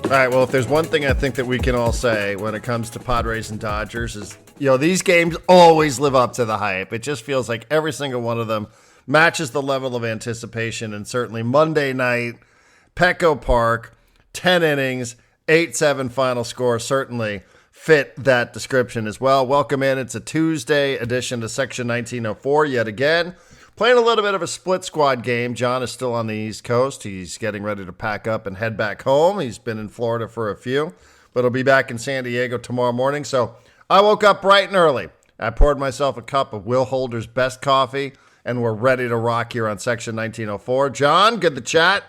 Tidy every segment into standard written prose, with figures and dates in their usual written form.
All right, well, if there's one thing I think that we can all say when it comes to Padres and Dodgers is, these games always live up to the hype. It just feels like every single one of them matches the level of anticipation. And certainly Monday night, Petco Park, 10 innings, 8-7 final score certainly fit that description as well. Welcome in. It's a Tuesday edition to Section 1904 yet again. Playing a little bit of a split squad game. Jon is still on the East Coast. He's getting ready to pack up and head back home. He's been in Florida for a few, but he'll be back in San Diego tomorrow morning. So I woke up bright and early. I poured myself a cup of Will Holder's best coffee, and we're ready to rock here on Section 1904. Jon, good to chat.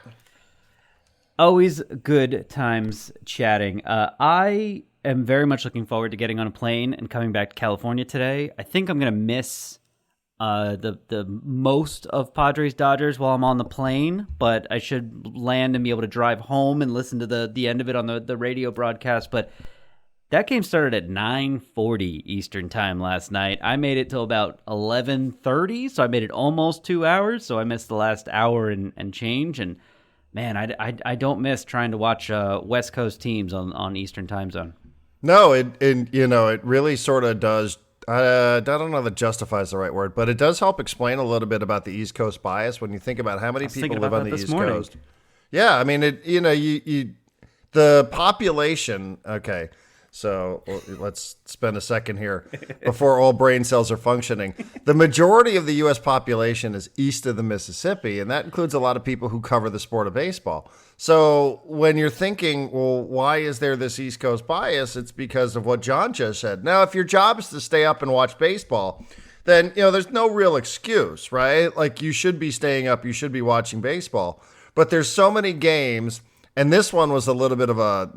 Always good times chatting. I am very much looking forward to getting on a plane and coming back to California today. I think I'm going to miss the most of Padres Dodgers while I'm on the plane, but I should land and be able to drive home and listen to the end of it on the radio broadcast. But that game started at 9:40 Eastern time last night. I made it till about 11:30, so I made it almost 2 hours. So I missed the last hour and change. And man, I don't miss trying to watch West Coast teams on Eastern time zone. No, it really sort of does. I don't know that justifies the right word, but it does help explain a little bit about the East Coast bias when you think about how many people live on the East Coast. Yeah, I mean, the population. Okay, so let's spend a second here before all brain cells are functioning. The majority of the U.S. population is east of the Mississippi, and that includes a lot of people who cover the sport of baseball. So when you're thinking, well, why is there this East Coast bias? It's because of what Jon just said. Now, if your job is to stay up and watch baseball, then, there's no real excuse, right? Like, you should be staying up, you should be watching baseball. But there's so many games, and this one was a little bit of a,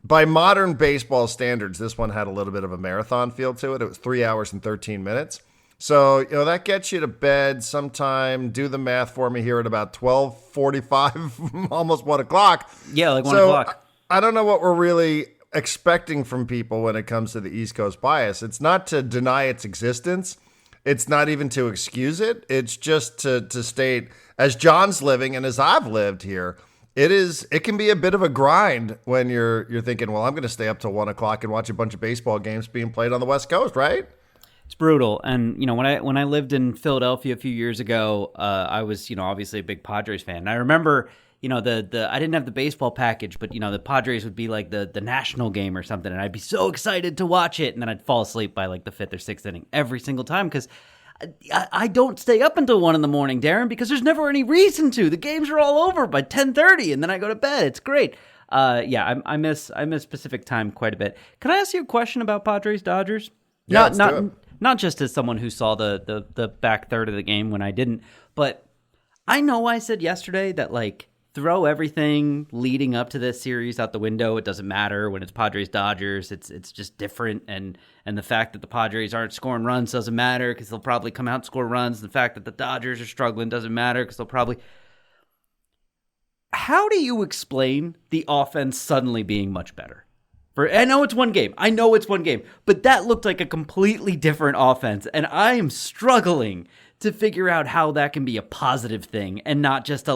by modern baseball standards, this one had a little bit of a marathon feel to it. It was 3 hours and 13 minutes. So, that gets you to bed sometime. Do the math for me here at about 12:45, almost 1 o'clock. Yeah, like 1 o'clock. I don't know what we're really expecting from people when it comes to the East Coast bias. It's not to deny its existence. It's not even to excuse it. It's just to state, as Jon's living and as I've lived here, it can be a bit of a grind when you're thinking, well, I'm going to stay up till 1 o'clock and watch a bunch of baseball games being played on the West Coast, right? It's brutal. And, when I lived in Philadelphia a few years ago, I was, obviously a big Padres fan. And I remember, I didn't have the baseball package, but, the Padres would be like the national game or something. And I'd be so excited to watch it. And then I'd fall asleep by like the fifth or sixth inning every single time because I don't stay up until 1 a.m, Darren, because there's never any reason to. The games are all over by 10:30 and then I go to bed. It's great. I miss Pacific time quite a bit. Can I ask you a question about Padres Dodgers? Yeah, Not just as someone who saw the back third of the game when I didn't, but I know I said yesterday that, like, throw everything leading up to this series out the window. It doesn't matter when it's Padres Dodgers. It's just different, and the fact that the Padres aren't scoring runs doesn't matter because they'll probably come out and score runs. The fact that the Dodgers are struggling doesn't matter because they'll probably. How do you explain the offense suddenly being much better? I know it's one game, but that looked like a completely different offense, and I am struggling to figure out how that can be a positive thing and not just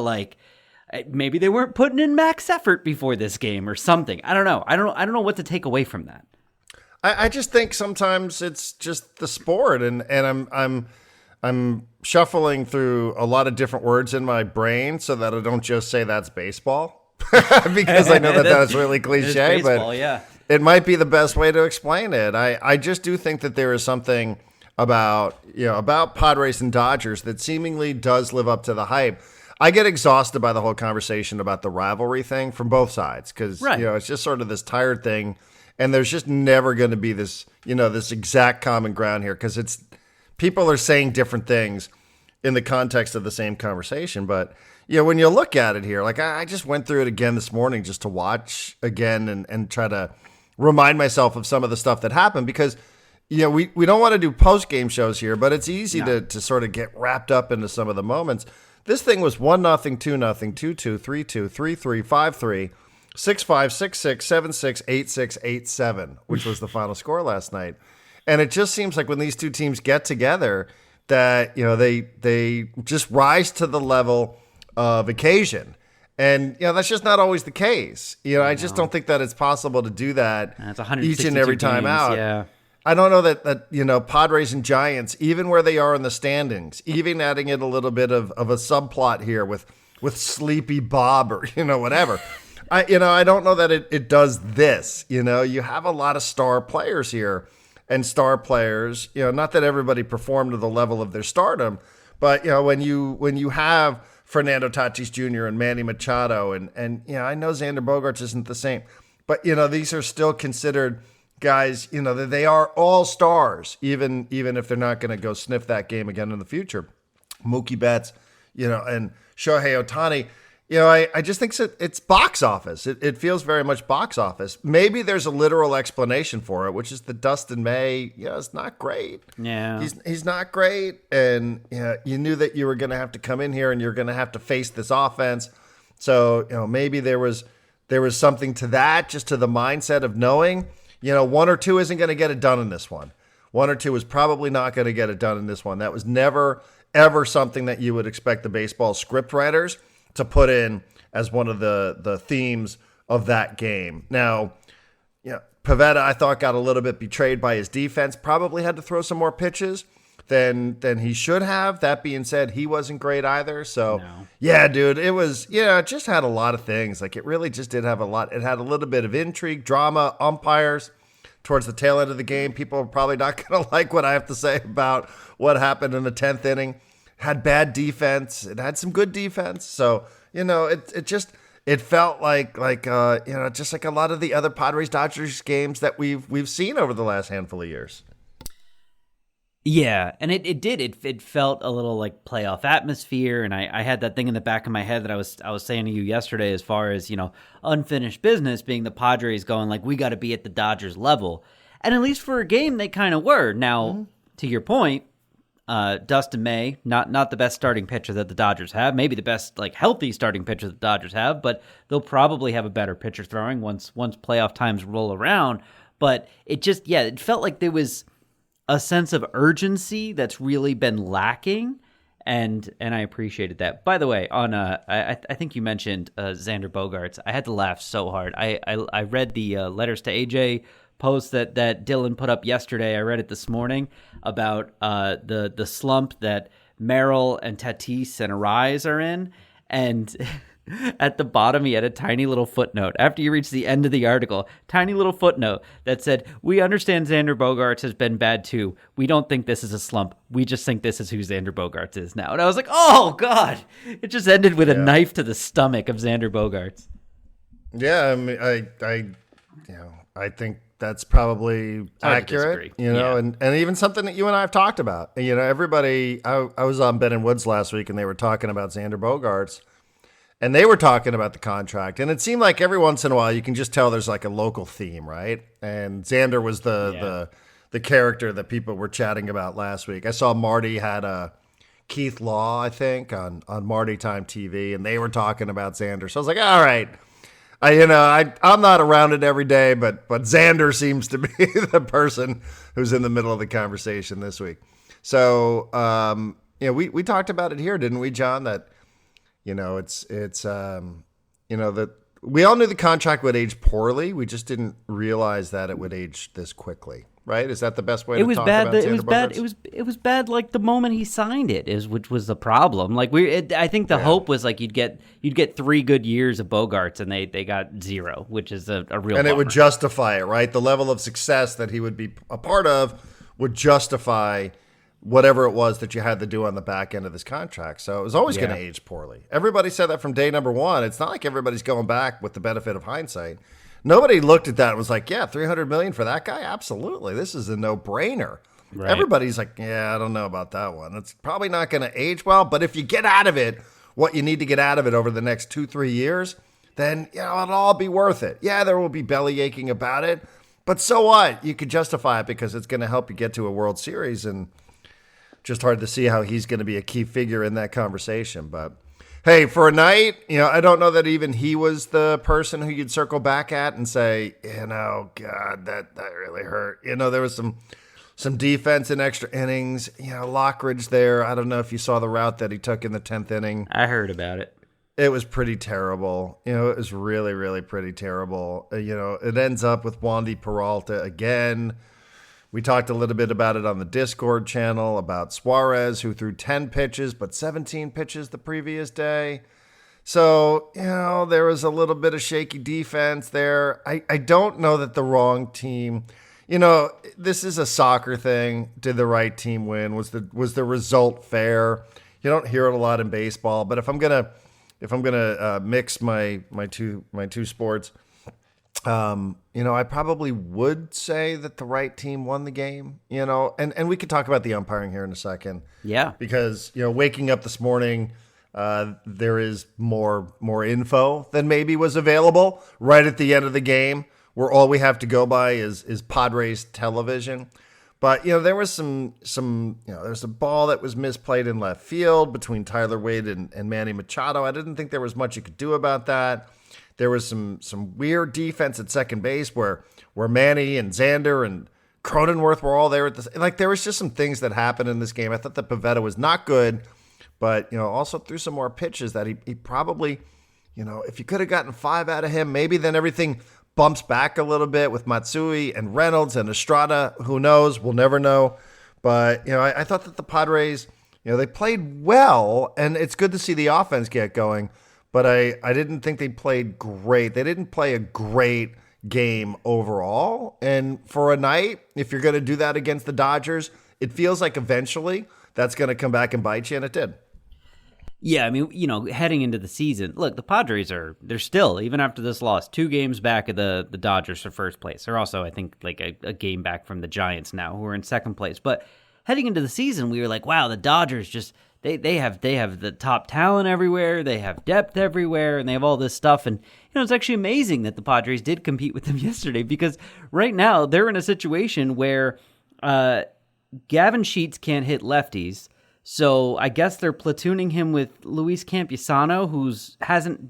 maybe they weren't putting in max effort before this game or something. I don't know. I don't know what to take away from that. I just think sometimes it's just the sport, and I'm shuffling through a lot of different words in my brain so that I don't just say that's baseball. Because I know that's really cliche, baseball, but yeah. It might be the best way to explain it. I just do think that there is something about Padres and Dodgers that seemingly does live up to the hype. I get exhausted by the whole conversation about the rivalry thing from both sides because it's just sort of this tired thing, and there's just never going to be this this exact common ground here because people are saying different things in the context of the same conversation, but. When you look at it here, like I just went through it again this morning just to watch again and try to remind myself of some of the stuff that happened because, we don't want to do post-game shows here, but it's easy to sort of get wrapped up into some of the moments. This thing was 1-0, 2-0, 2-2, 3-2, 3-3, 5-3, 6-5, 6-6, 7-6, 8-6, 8-7, which was the final score last night. And it just seems like when these two teams get together that, they just rise to the level of occasion. And, that's just not always the case. I just don't think that it's possible to do that each and every time out. Yeah. I don't know that Padres and Giants, even where they are in the standings, even adding in a little bit of a subplot here with Sleepy Bob or, whatever. I don't know that it does this. You have a lot of star players here, and star players, not that everybody performed to the level of their stardom, but, when you have Fernando Tatis Jr. and Manny Machado, and I know Xander Bogaerts isn't the same, but these are still considered guys. That they are all stars, even if they're not going to go sniff that game again in the future. Mookie Betts, and Shohei Ohtani. I just think it's box office. It feels very much box office. Maybe there's a literal explanation for it, which is that Dustin May, it's not great. Yeah. He's not great. And you knew that you were going to have to come in here and you're going to have to face this offense. So, maybe there was something to that, just to the mindset of knowing, 1 or 2 isn't going to get it done in this one. 1 or 2 is probably not going to get it done in this one. That was never, ever something that you would expect the baseball script writers to put in as one of the themes of that game. Now, Pivetta, I thought, got a little bit betrayed by his defense. Probably had to throw some more pitches than he should have. That being said, he wasn't great either. So, Yeah, dude, it was, it just had a lot of things. Like, it really just did have a lot. It had a little bit of intrigue, drama, umpires towards the tail end of the game. People are probably not going to like what I have to say about what happened in the 10th inning. Had bad defense. It had some good defense. So, it felt like just like a lot of the other Padres Dodgers games that we've seen over the last handful of years. Yeah, and it did. It felt a little like playoff atmosphere, and I had that thing in the back of my head that I was saying to you yesterday, as far as, unfinished business being the Padres going like, we got to be at the Dodgers level. And at least for a game, they kind of were. Now, to your point, Dustin May, not the best starting pitcher that the Dodgers have, maybe the best healthy starting pitcher that the Dodgers have, but they'll probably have a better pitcher throwing once playoff times roll around. But it felt like there was a sense of urgency that's really been lacking, and I appreciated that. By the way, on I think you mentioned Xander Bogaerts. I had to laugh so hard. I read the letters to AJ post that Dylan put up yesterday. I read it this morning about the slump that Merrill and Tatis and Arise are in, and at the bottom he had a tiny little footnote after you reach the end of the article, tiny little footnote that said, "We understand Xander Bogaerts has been bad too. We don't think this is a slump. We just think this is who Xander Bogaerts is now." And I was like, oh God, it just ended with a knife to the stomach of Xander Bogaerts. Yeah, I mean, I think that's probably accurate, and even something that you and I have talked about. Everybody, I was on Ben and Woods last week, and they were talking about Xander Bogaerts, and they were talking about the contract, and it seemed like every once in a while you can just tell there's like a local theme, right? And Xander was the character that people were chatting about last week. I saw Marty had Keith Law, I think, on Marty Time TV, and they were talking about Xander. So I was like, all right. I'm not around it every day, but Xander seems to be the person who's in the middle of the conversation this week. So, we talked about it here, didn't we, John? That, that we all knew the contract would age poorly. We just didn't realize that it would age this quickly. Right? Is that the best way to talk about Xander Bogaerts? It was bad. It was bad. Like the moment he signed it which was the problem. Like I think the hope was like you'd get 3 good years of Bogaerts, and they got 0, which is a real. And bummer. It would justify it, right? The level of success that he would be a part of would justify whatever it was that you had to do on the back end of this contract. So it was always going to age poorly. Everybody said that from day number one. It's not like everybody's going back with the benefit of hindsight. Nobody looked at that and was like, yeah, $300 million for that guy? Absolutely. This is a no-brainer. Right. Everybody's like, yeah, I don't know about that one. It's probably not going to age well, but if you get out of it what you need to get out of it over the next 2-3 years, then it'll all be worth it. Yeah, there will be belly aching about it, but so what? You could justify it because it's going to help you get to a World Series, and just hard to see how he's going to be a key figure in that conversation, but hey, for a night, I don't know that even he was the person who you'd circle back at and say, God, that really hurt. There was some defense in extra innings. Lockridge there. I don't know if you saw the route that he took in the 10th inning. I heard about it. It was pretty terrible. It was really, really pretty terrible. It ends up with Wandy Peralta again. We talked a little bit about it on the Discord channel about Suarez, who threw 10 pitches, but 17 pitches the previous day. So, there was a little bit of shaky defense there. I don't know that the wrong team, this is a soccer thing. Did the right team win? Was the result fair? You don't hear it a lot in baseball, but if I'm gonna mix my two sports, I probably would say that the right team won the game. And we could talk about the umpiring here in a second. Yeah, because waking up this morning, there is more info than maybe was available right at the end of the game, where all we have to go by is Padres television. But, there was there's a ball that was misplayed in left field between Tyler Wade and Manny Machado. I didn't think there was much you could do about that. There was some weird defense at second base where Manny and Xander and Cronenworth were all there there was just some things that happened in this game. I thought that Pivetta was not good, but, also threw some more pitches that he probably, if you could have gotten 5 out of him, maybe then everything bumps back a little bit with Matsui and Reynolds and Estrada. Who knows? We'll never know. But, I thought that the Padres, they played well, and it's good to see the offense get going. But I didn't think they played great. They didn't play a great game overall. And for a night, if you're going to do that against the Dodgers, it feels like eventually that's going to come back and bite you, and it did. Yeah, I mean, heading into the season, look, the Padres they're still, even after this loss, 2 games back of the Dodgers for first place. They're also, I think, like a game back from the Giants now, who are in second place. But heading into the season, we were like, wow, the Dodgers just, they have the top talent everywhere, they have depth everywhere, and they have all this stuff. And, it's actually amazing that the Padres did compete with them yesterday, because right now they're in a situation where Gavin Sheets can't hit lefties. So I guess they're platooning him with Luis Campusano,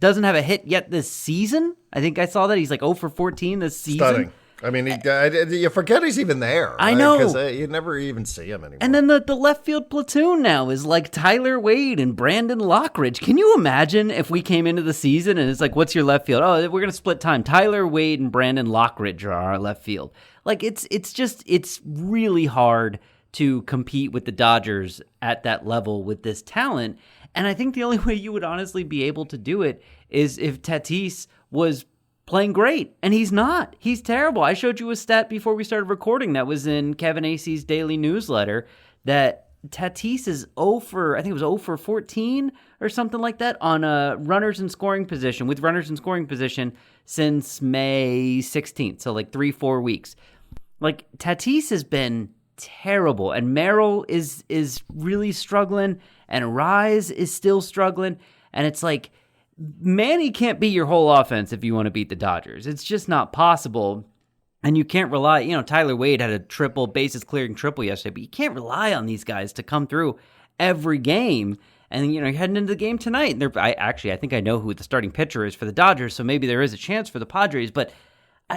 doesn't have a hit yet this season. I think I saw that he's like 0 for 14 this season. Stunning. I mean, you forget he's even there. I know. Because you never even see him anymore. And then the left field platoon now is like Tyler Wade and Brandon Lockridge. Can you imagine if we came into the season and it's like, what's your left field? Oh, we're going to split time. Tyler Wade and Brandon Lockridge are our left field. Like, it's really hard to compete with the Dodgers at that level with this talent. And I think the only way you would honestly be able to do it is if Tatis was playing great. And he's not. He's terrible. I showed you a stat before we started recording that was in Kevin Acey's daily newsletter that Tatis is 0 for 14 or something like that on runners in scoring position, with runners in scoring position since May 16th. So like 3-4 weeks. Like, Tatis has been terrible, and Merrill is really struggling, and Rise is still struggling, and it's like, Manny can't be your whole offense if you want to beat the Dodgers. It's just not possible, and you can't rely, Tyler Wade had a triple, bases clearing triple yesterday, but you can't rely on these guys to come through every game, and you're heading into the game tonight. I think I know who the starting pitcher is for the Dodgers, so maybe there is a chance for the Padres, but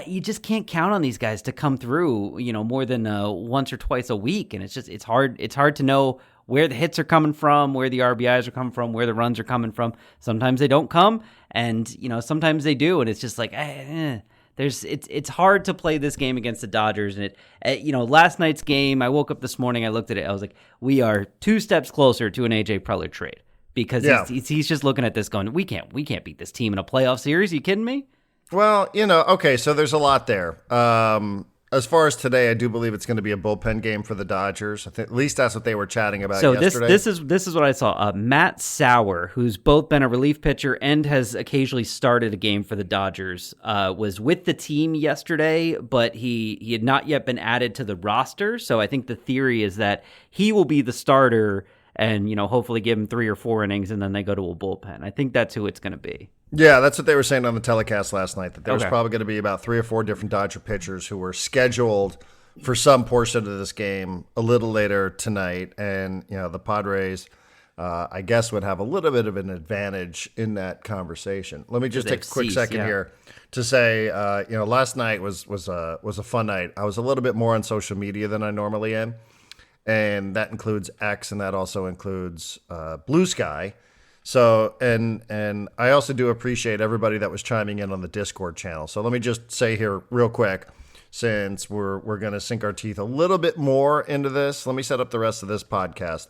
you just can't count on these guys to come through, more than once or twice a week. And it's hard to know where the hits are coming from, where the RBIs are coming from, where the runs are coming from. Sometimes they don't come, and, sometimes they do. And it's just like, it's hard to play this game against the Dodgers. And last night's game, I woke up this morning, I looked at it, I was like, we are 2 steps closer to an AJ Preller trade, because he's just looking at this going, we can't beat this team in a playoff series. Are you kidding me? Well, okay, so there's a lot there. As far as today, I do believe it's going to be a bullpen game for the Dodgers. I think, at least that's what they were chatting about yesterday. So this is what I saw. Matt Sauer, who's both been a relief pitcher and has occasionally started a game for the Dodgers, was with the team yesterday, but he had not yet been added to the roster. So I think the theory is that he will be the starter and, hopefully give him 3 or 4 innings, and then they go to a bullpen. I think that's who it's going to be. Yeah, that's what they were saying on the telecast last night, that there was probably going to be about 3 or 4 different Dodger pitchers who were scheduled for some portion of this game a little later tonight. And, the Padres, I guess, would have a little bit of an advantage in that conversation. Let me just take a quick second here to say, last night was a fun night. I was a little bit more on social media than I normally am, and that includes X, and that also includes Blue Sky. So, and I also do appreciate everybody that was chiming in on the Discord channel. So let me just say here real quick, since we're going to sink our teeth a little bit more into this, let me set up the rest of this podcast.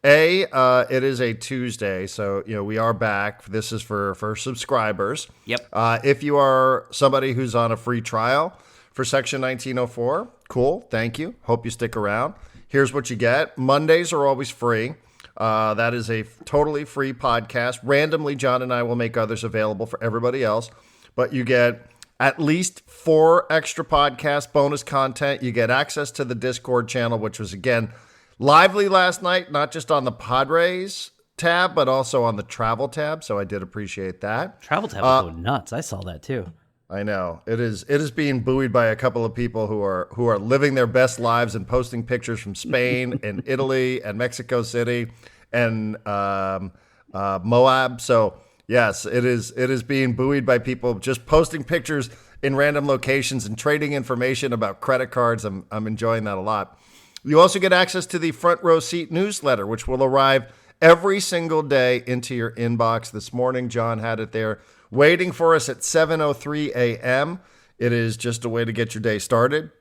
It is a Tuesday, so we are back. This is for subscribers. Yep. If you are somebody who's on a free trial for Section 1904, cool. Thank you. Hope you stick around. Here's what you get. Mondays are always free. That is a totally free podcast. Randomly, John and I will make others available for everybody else, but you get at least 4 extra podcast bonus content. You get access to the Discord channel, which was, again, lively last night, not just on the Padres tab, but also on the travel tab. So I did appreciate that. Travel tab was going nuts. I saw that too. I know it is being buoyed by a couple of people who are living their best lives and posting pictures from Spain and Italy and Mexico City and Moab. So yes, it is being buoyed by people just posting pictures in random locations and trading information about credit cards. I'm enjoying that a lot. You also get access to the Front Row Seat newsletter, which will arrive every single day into your inbox. This morning, John had it there waiting for us at 7:03 a.m. It is just a way to get your day started.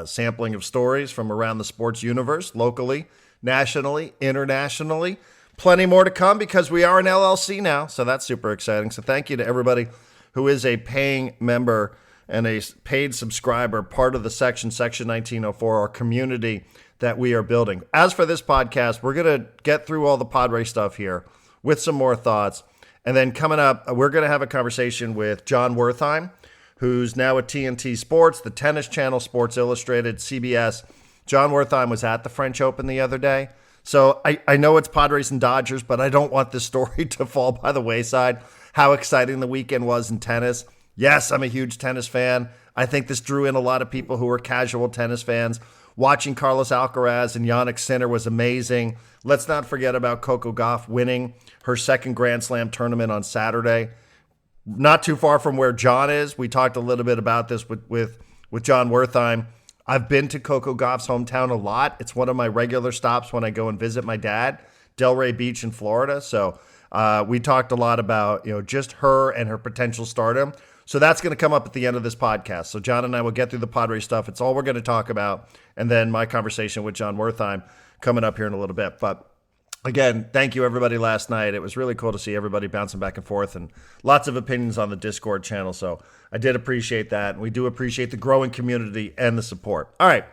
Sampling of stories from around the sports universe, locally, nationally, internationally. Plenty more to come because we are an LLC now, so that's super exciting. So thank you to everybody who is a paying member and a paid subscriber, part of the Section 1904, our community that we are building. As for this podcast, we're going to get through all the Padre stuff here with some more thoughts. And then coming up, we're going to have a conversation with Jon Wertheim, who's now at TNT Sports, the Tennis Channel, Sports Illustrated, CBS. Jon Wertheim was at the French Open the other day. So I know it's Padres and Dodgers, but I don't want this story to fall by the wayside. How exciting the weekend was in tennis. Yes, I'm a huge tennis fan. I think this drew in a lot of people who are casual tennis fans. Watching Carlos Alcaraz and Jannik Sinner was amazing. Let's not forget about Coco Gauff winning her second Grand Slam tournament on Saturday. Not too far from where John is. We talked a little bit about this with Jon Wertheim. I've been to Coco Gauff's hometown a lot. It's one of my regular stops when I go and visit my dad, Delray Beach in Florida. So we talked a lot about just her and her potential stardom. So that's going to come up at the end of this podcast. So John and I will get through the Padres stuff. It's all we're going to talk about. And then my conversation with Jon Wertheim coming up here in a little bit. But again, thank you everybody last night. It was really cool to see everybody bouncing back and forth and lots of opinions on the Discord channel. So I did appreciate that. And we do appreciate the growing community and the support. All right.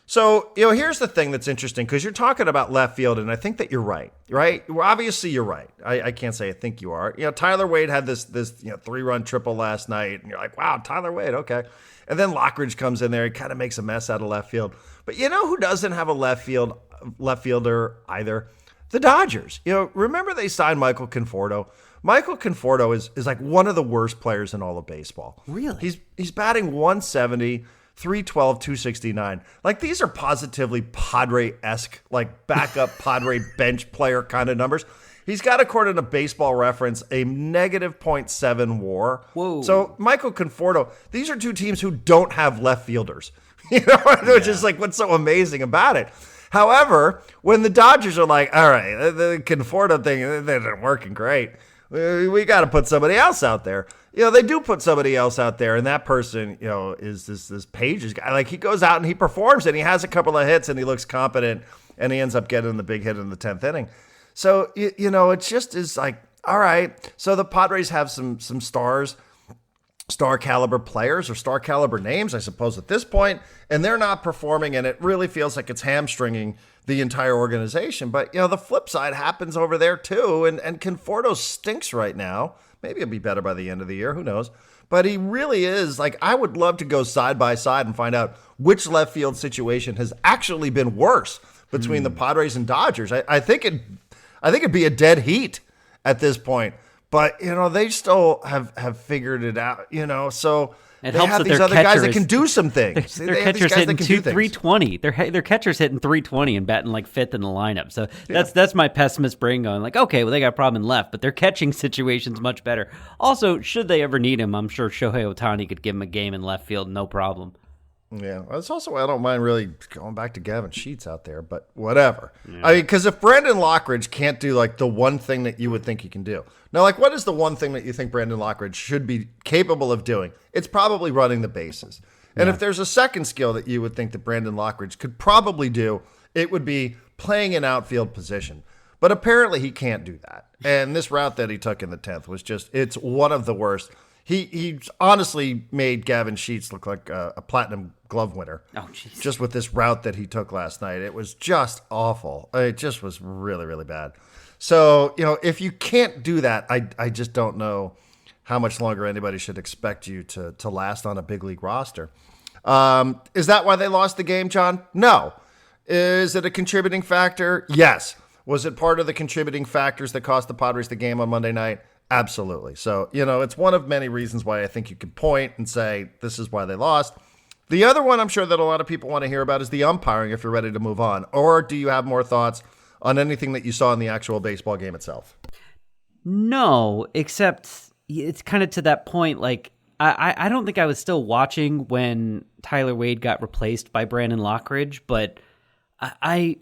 So, here's the thing that's interesting because you're talking about left field, and I think that you're right? Well, obviously, you're right. I can't say I think you are. Tyler Wade had this 3-run triple last night, and you're like, wow, Tyler Wade, okay. And then Lockridge comes in there. He kind of makes a mess out of left field. But who doesn't have a left fielder either? The Dodgers. Remember they signed Michael Conforto? Michael Conforto is like one of the worst players in all of baseball. Really? He's batting 170. 312, 269. Like, these are positively Padre-esque, like backup Padre bench player kind of numbers. He's got, according to Baseball Reference, a negative .7 WAR. Whoa. So Michael Conforto, these are two teams who don't have left fielders, which is like what's so amazing about it. However, when the Dodgers are like, all right, the Conforto thing isn't working great, we got to put somebody else out there. They do put somebody else out there, and that person, is this Page's guy. Like, he goes out and he performs, and he has a couple of hits, and he looks competent, and he ends up getting the big hit in the 10th inning. So, it just is like, all right. So the Padres have some star caliber players or star caliber names, I suppose, at this point, and they're not performing, and it really feels like it's hamstringing the entire organization. But, the flip side happens over there too, and Conforto stinks right now. Maybe it'll be better by the end of the year. Who knows? But he really is, like, I would love to go side by side and find out which left field situation has actually been worse between the Padres and Dodgers. I think it'd be a dead heat at this point. But, they still have figured it out, so it they helps have that these their other catcher guys that can do some things. Their catcher's hitting 320. Their catcher's hitting 320 and batting like fifth in the lineup. So that's my pessimist brain going like, okay, well, they got a problem in left, but their catching situation's much better. Also, should they ever need him, I'm sure Shohei Ohtani could give him a game in left field, no problem. Yeah, that's also why I don't mind really going back to Gavin Sheets out there, but whatever. Yeah. I mean, because if Brandon Lockridge can't do like the one thing that you would think he can do, now, like what is the one thing that you think Brandon Lockridge should be capable of doing? It's probably running the bases. And if there's a second skill that you would think that Brandon Lockridge could probably do, it would be playing an outfield position. But apparently he can't do that. And this route that he took in the 10th was it's one of the worst. He honestly made Gavin Sheets look like a platinum glove winner. Oh, jeez. Just with this route that he took last night. It was just awful. It just was really, really bad. So, if you can't do that, I just don't know how much longer anybody should expect you to last on a big league roster. Is that why they lost the game, John? No. Is it a contributing factor? Yes. Was it part of the contributing factors that cost the Padres the game on Monday night? Absolutely. So, it's one of many reasons why I think you could point and say this is why they lost. The other one I'm sure that a lot of people want to hear about is the umpiring if you're ready to move on. Or do you have more thoughts on anything that you saw in the actual baseball game itself? No, except it's kind of to that point, like, I don't think I was still watching when Tyler Wade got replaced by Brandon Lockridge, but I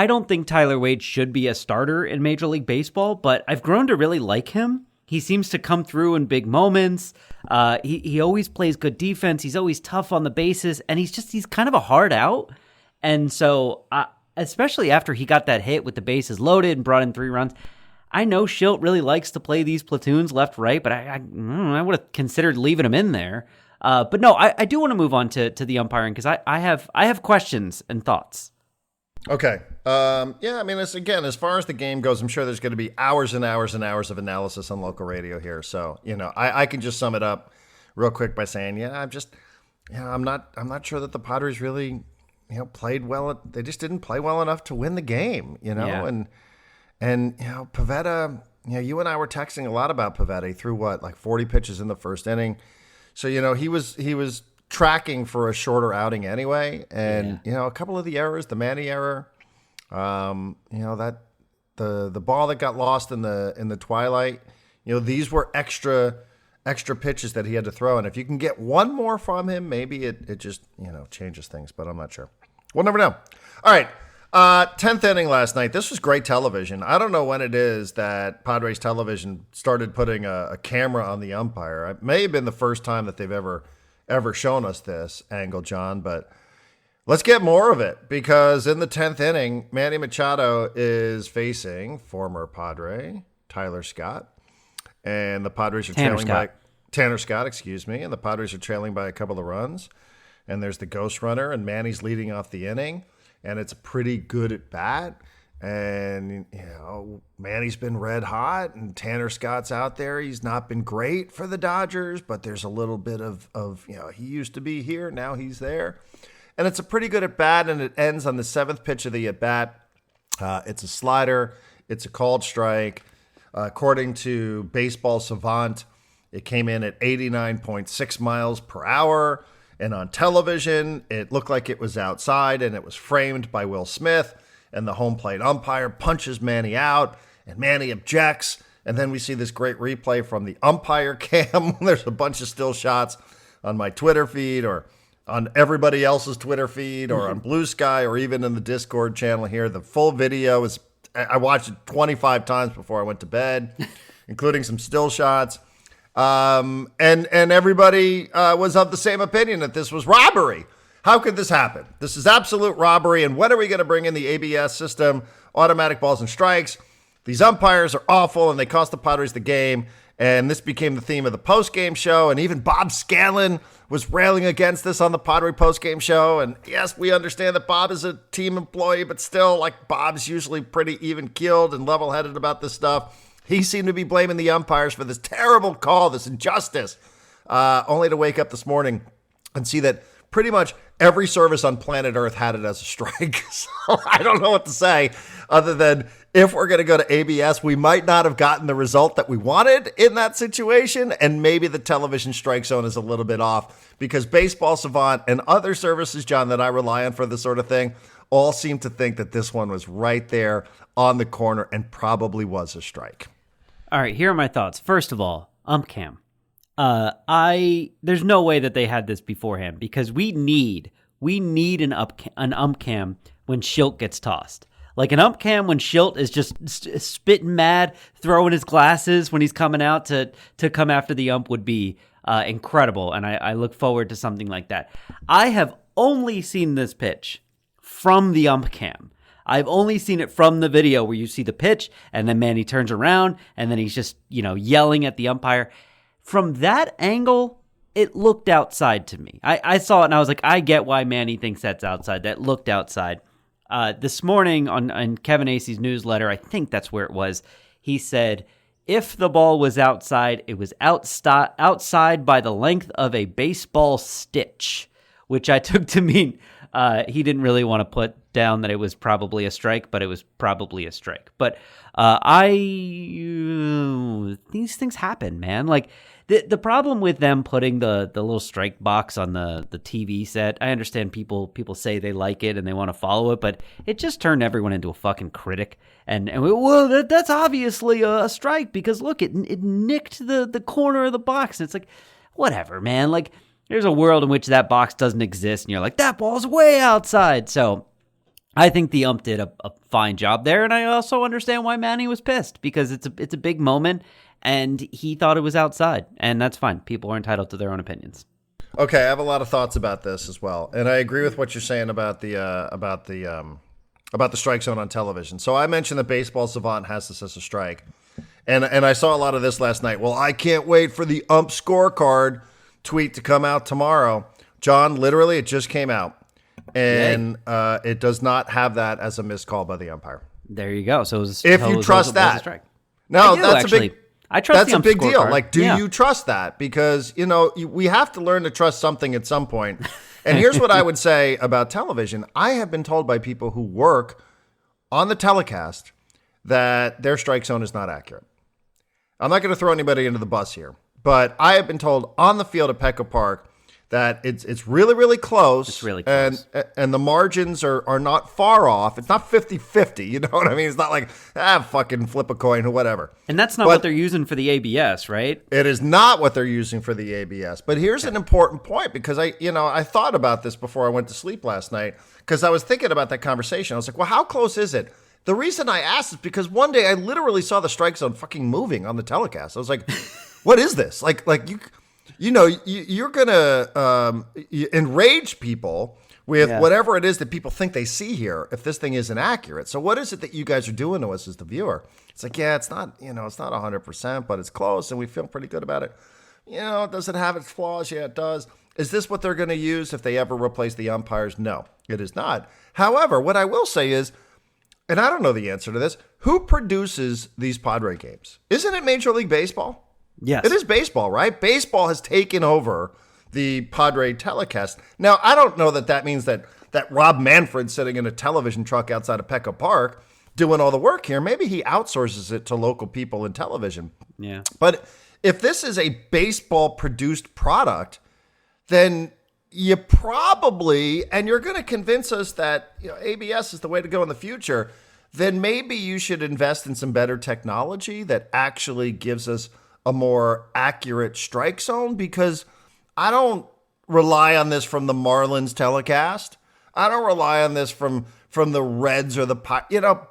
don't think Tyler Wade should be a starter in Major League Baseball, but I've grown to really like him. He seems to come through in big moments. He always plays good defense. He's always tough on the bases, and he's kind of a hard out. And so, especially after he got that hit with the bases loaded and brought in 3 runs, I know Schilt really likes to play these platoons left, right, but I would have considered leaving him in there. But no, I do want to move on to the umpiring because I have questions and thoughts. Okay. I mean, as far as the game goes, I'm sure there's going to be hours and hours and hours of analysis on local radio here. So, I can just sum it up real quick by saying, I'm not sure that the Padres really, played well. They just didn't play well enough to win the game, and Pivetta, you and I were texting a lot about Pivetta. He threw 40 pitches in the first inning. So, he was tracking for a shorter outing anyway. And, a couple of the errors, the Manny error, that the ball that got lost in the twilight, these were extra pitches that he had to throw. And if you can get one more from him, maybe it just, changes things, but I'm not sure. We'll never know. All right. 10th inning last night. This was great television. I don't know when it is that Padres television started putting a camera on the umpire. It may have been the first time that they've ever shown us this angle, John, but let's get more of it because in the 10th inning, Manny Machado is facing former Padre Tyler Scott, and the Padres are trailing by Tanner Scott, and the Padres are trailing by a couple of runs, and there's the ghost runner, and Manny's leading off the inning. And it's a pretty good at bat. And, Manny's been red hot and Tanner Scott's out there. He's not been great for the Dodgers, but there's a little bit of he used to be here. Now he's there. And it's a pretty good at bat. And it ends on the 7th pitch of the at bat. It's a slider. It's a called strike. According to Baseball Savant, it came in at 89.6 miles per hour. And on television, it looked like it was outside, and it was framed by Will Smith. And the home plate umpire punches Manny out, and Manny objects. And then we see this great replay from the umpire cam. There's a bunch of still shots on my Twitter feed or on everybody else's Twitter feed or on Blue Sky or even in the Discord channel here. The full video is, I watched it 25 times before I went to bed, including some still shots. And everybody was of the same opinion that this was robbery. How could this happen? This is absolute robbery. And when are we going to bring in the ABS system, automatic balls and strikes? These umpires are awful, and they cost the Padres the game. And this became the theme of the post-game show. And even Bob Scanlon was railing against this on the Padre post-game show. And yes, we understand that Bob is a team employee, but still, Bob's usually pretty even-keeled and level-headed about this stuff. He seemed to be blaming the umpires for this terrible call, this injustice, only to wake up this morning and see that pretty much every service on planet Earth had it as a strike. So I don't know what to say other than if we're going to go to ABS, we might not have gotten the result that we wanted in that situation, and maybe the television strike zone is a little bit off because Baseball Savant and other services, John, that I rely on for this sort of thing, all seem to think that this one was right there on the corner and probably was a strike. All right, here are my thoughts. First of all, UmpCam. There's no way that they had this beforehand because we need an ump cam when Schilt gets tossed. Like an ump cam when Schilt is just spitting mad, throwing his glasses when he's coming out to come after the ump would be incredible, and I look forward to something like that. I have only seen this pitch from the ump cam. I've only seen it from the video where you see the pitch, and then Manny turns around, and then he's just, yelling at the umpire. From that angle, it looked outside to me. I saw it, and I was like, I get why Manny thinks that's outside. That looked outside. This morning on Kevin Acey's newsletter, I think that's where it was, he said, if the ball was outside, it was outside by the length of a baseball stitch, which I took to mean he didn't really want to put down that it was probably a strike, but it was probably a strike. But these things happen, man. Like the problem with them putting the little strike box on the TV set, I understand people say they like it and they want to follow it, but it just turned everyone into a fucking critic. And that's obviously a strike because look, it nicked the corner of the box. And it's like, whatever, man. Like there's a world in which that box doesn't exist, and you're like, that ball's way outside. So I think the ump did a fine job there, and I also understand why Manny was pissed because it's a big moment, and he thought it was outside, and that's fine. People are entitled to their own opinions. Okay, I have a lot of thoughts about this as well, and I agree with what you're saying about the strike zone on television. So I mentioned that Baseball Savant has this as a strike, and I saw a lot of this last night. Well, I can't wait for the ump scorecard tweet to come out tomorrow. John, literally, it just came out. And it does not have that as a missed call by the umpire. There you go. So if you trust that, no, that's a big. I trust that's a big deal. Like, do you trust that? Because we have to learn to trust something at some point. And here's what I would say about television: I have been told by people who work on the telecast that their strike zone is not accurate. I'm not going to throw anybody into the bus here, but I have been told on the field at Petco Park that it's really, really close. It's really close. And the margins are not far off. It's not 50-50. You know what I mean? It's not like, fucking flip a coin or whatever. And that's not what they're using for the ABS, right? It is not what they're using for the ABS. But here's an important point because I thought about this before I went to sleep last night because I was thinking about that conversation. I was like, well, how close is it? The reason I asked is because one day I literally saw the strike zone fucking moving on the telecast. I was like, what is this? Like you're going to enrage people with whatever it is that people think they see here if this thing isn't accurate. So what is it that you guys are doing to us as the viewer? It's like, it's not 100%, but it's close and we feel pretty good about it. Does it have its flaws? Yeah, it does. Is this what they're going to use if they ever replace the umpires? No, it is not. However, what I will say is, and I don't know the answer to this, who produces these Padre games? Isn't it Major League Baseball? Yes. It is baseball, right? Baseball has taken over the Padre telecast. Now, I don't know that means that Rob Manfred's sitting in a television truck outside of Petco Park doing all the work here. Maybe he outsources it to local people in television. Yeah. But if this is a baseball-produced product, then you probably, and you're going to convince us that ABS is the way to go in the future, then maybe you should invest in some better technology that actually gives us a more accurate strike zone, because I don't rely on this from the Marlins telecast. I don't rely on this from the Reds or the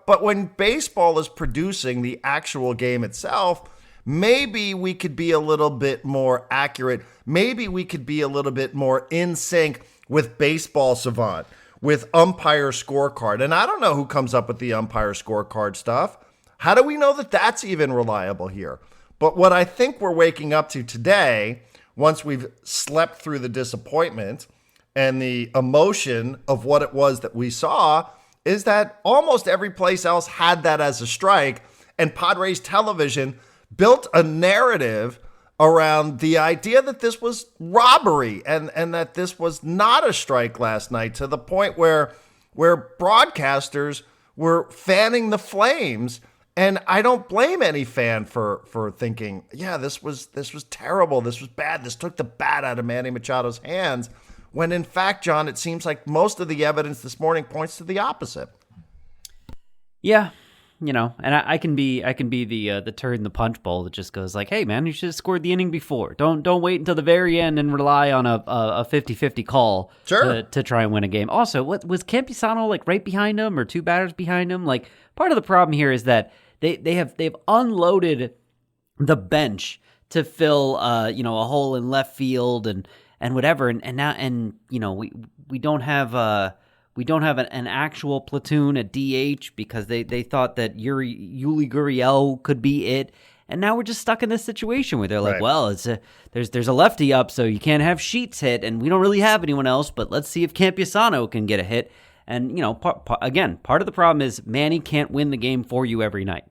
but when baseball is producing the actual game itself, maybe we could be a little bit more accurate. Maybe we could be a little bit more in sync with Baseball Savant, with umpire scorecard. And I don't know who comes up with the umpire scorecard stuff. How do we know that that's even reliable here? But what I think we're waking up to today, once we've slept through the disappointment and the emotion of what it was that we saw, is that almost every place else had that as a strike, and Padres television built a narrative around the idea that this was robbery and that this was not a strike last night, to the point where broadcasters were fanning the flames. And I don't blame any fan for thinking, this was terrible, this was bad, this took the bat out of Manny Machado's hands, when in fact, John, it seems like most of the evidence this morning points to the opposite. Yeah, and I can be the turd in the punch bowl that just goes like, hey man, you should have scored the inning before. Don't wait until the very end and rely on a 50-50 call to try and win a game. Also, what was Campusano like right behind him or two batters behind him? Like, part of the problem here is that they've unloaded the bench to fill a hole in left field and whatever, and now we don't have an actual platoon at DH because they thought that Yuli Gurriel could be it, and now we're just stuck in this situation where they're like, well, there's a lefty up, so you can't have Sheets hit, and we don't really have anyone else, but let's see if Campusano can get a hit. And part of the problem is Manny can't win the game for you every night.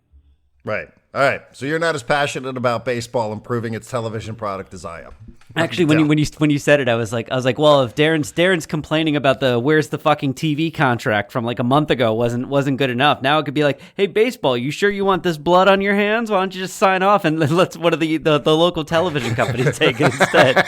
Right. All right. So you're not as passionate about baseball improving its television product as I am. Actually, when you said it, I was like, well, if Darren's complaining about the where's the fucking TV contract from like a month ago wasn't good enough. Now it could be like, hey, baseball, you sure you want this blood on your hands? Why don't you just sign off and let's one of the local television companies take it instead?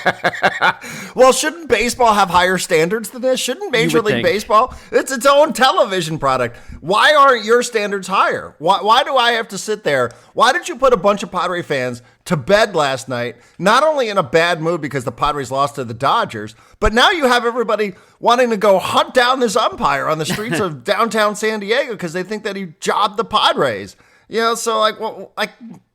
Well, shouldn't baseball have higher standards than this? Shouldn't Major League Baseball? It's its own television product. Why aren't your standards higher? Why do I have to sit there? Why did you put a bunch of Padre fans to bed last night, not only in a bad mood because the Padres lost to the Dodgers, but now you have everybody wanting to go hunt down this umpire on the streets of downtown San Diego because they think that he jobbed the Padres. So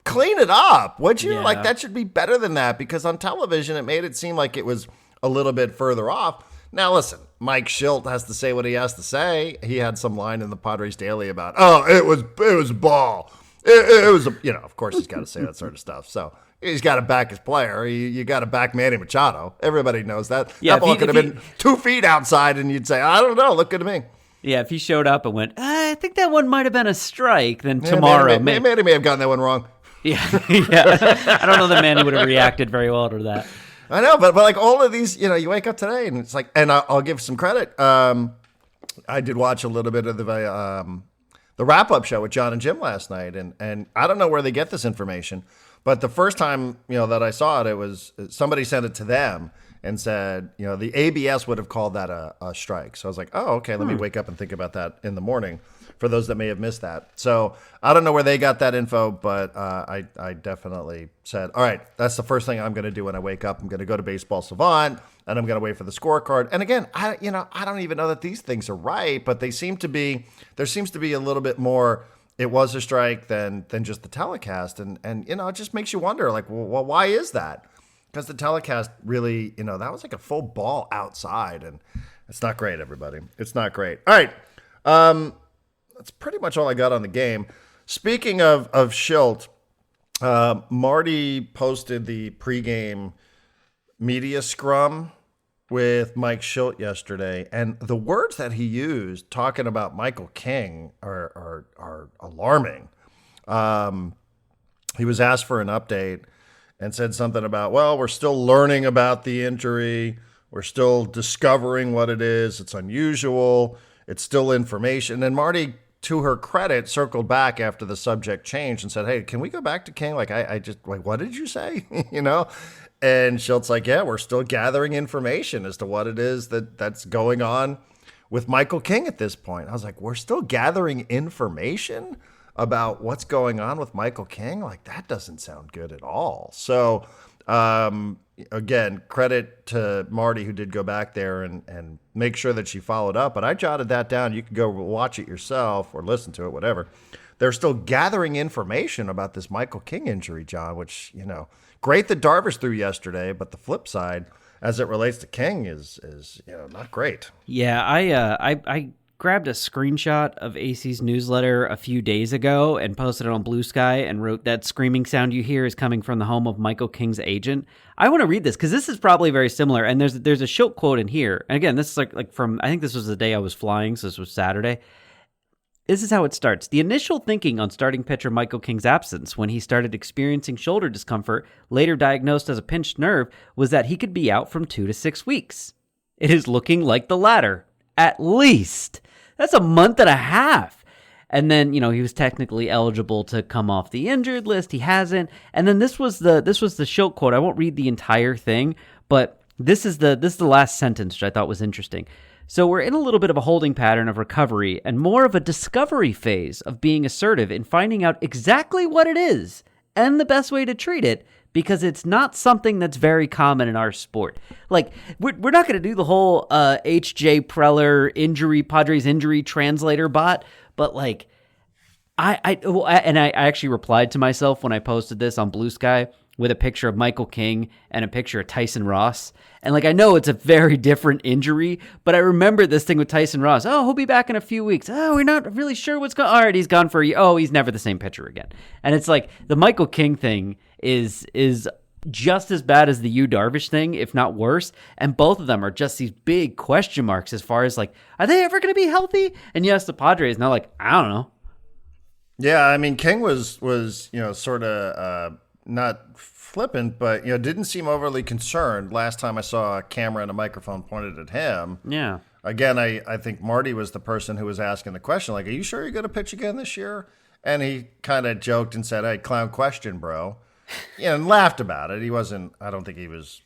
clean it up, would you? Yeah. That should be better than that, because on television it made it seem like it was a little bit further off. Now listen, Mike Schilt has to say what he has to say. He had some line in the Padres Daily about, it was ball. It was, of course he's got to say that sort of stuff. So he's got to back his player. You got to back Manny Machado. Everybody knows that. Yeah, that ball could have been 2 feet outside, and you'd say, I don't know, look good to me. Yeah, if he showed up and went, I think that one might have been a strike, then tomorrow. Manny may have gotten that one wrong. Yeah. I don't know that Manny would have reacted very well to that. I know, but like all of these, you wake up today and it's like, and I'll give some credit. I did watch a little bit of the wrap-up show with John and Jim last night, and I don't know where they get this information, but the first time that I saw it, it was somebody sent it to them and said the ABS would have called that a strike. So I was like, oh, okay, let me wake up and think about that in the morning for those that may have missed that. So I don't know where they got that info, but I definitely said, all right, that's the first thing I'm going to do when I wake up. I'm going to go to Baseball Savant, and I'm going to wait for the scorecard. And again, I don't even know that these things are right, but there seems to be a little bit more it was a strike than just the telecast. And it just makes you wonder, like, well, why is that? Because the telecast really, that was like a full ball outside, and it's not great, everybody. It's not great. All right. That's pretty much all I got on the game. Speaking of Schilt, Marty posted the pregame media scrum with Mike Schilt yesterday, and the words that he used talking about Michael King are alarming. He was asked for an update and said something about, well, we're still learning about the injury. We're still discovering what it is. It's unusual. It's still information. And Marty, to her credit, circled back after the subject changed and said, hey, can we go back to King? Like, I just, like, what did you say? And Schilt's like, yeah, we're still gathering information as to what it is that's going on with Michael King at this point. I was like, we're still gathering information about what's going on with Michael King? Like, that doesn't sound good at all. So, again, credit to Marty, who did go back there and make sure that she followed up. But I jotted that down. You can go watch it yourself or listen to it, whatever. They're still gathering information about this Michael King injury, John, which, great that Darvish threw yesterday, but the flip side, as it relates to King, is not great. Yeah, I grabbed a screenshot of AC's newsletter a few days ago and posted it on Blue Sky and wrote, that screaming sound you hear is coming from the home of Michael King's agent. I want to read this because this is probably very similar, and there's a Schilt quote in here. And again, this is like from, I think this was the day I was flying, so this was Saturday. This is how it starts. The initial thinking on starting pitcher Michael King's absence when he started experiencing shoulder discomfort, later diagnosed as a pinched nerve, was that he could be out from 2 to 6 weeks. It is looking like the latter, at least. That's a month and a half. And then, he was technically eligible to come off the injured list. He hasn't. And then this was the Schilt quote. I won't read the entire thing, but this is the last sentence, which I thought was interesting. So we're in a little bit of a holding pattern of recovery and more of a discovery phase of being assertive in finding out exactly what it is and the best way to treat it, because it's not something that's very common in our sport. Like, we're not going to do the whole H.J. Preller Padres injury translator bot, but like, I actually replied to myself when I posted this on Blue Sky with a picture of Michael King and a picture of Tyson Ross. And like, I know it's a very different injury, but I remember this thing with Tyson Ross. Oh, he'll be back in a few weeks. Oh, we're not really sure what's going on. All right, he's gone for a year. Oh, he's never the same pitcher again. And it's like the Michael King thing is just as bad as the Yu Darvish thing, if not worse. And both of them are just these big question marks as far as like, are they ever going to be healthy? And yes, the Padres, and they're like, I don't know. Yeah, I mean, King was sort of not flippant, but didn't seem overly concerned last time I saw a camera and a microphone pointed at him. Yeah. Again, I think Marty was the person who was asking the question, like, are you sure you're going to pitch again this year? And he kind of joked and said, hey, clown question, bro. And laughed about it. I don't think he was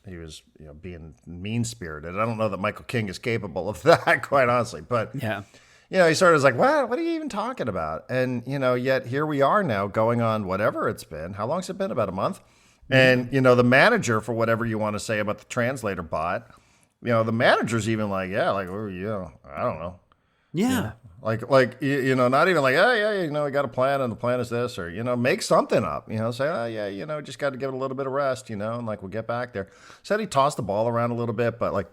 being mean-spirited. I don't know that Michael King is capable of that, quite honestly. But yeah. He sort of was like, what are you even talking about? And, yet here we are now going on whatever it's been. How long's it been? About a month? And, the manager, for whatever you want to say about the translator bot, the manager's even like, yeah, like, I don't know. Yeah. Like, not even like, oh, yeah, we got a plan and the plan is this, or, make something up, say, oh, yeah, just got to give it a little bit of rest, and like, we'll get back there. Said he tossed the ball around a little bit, but like,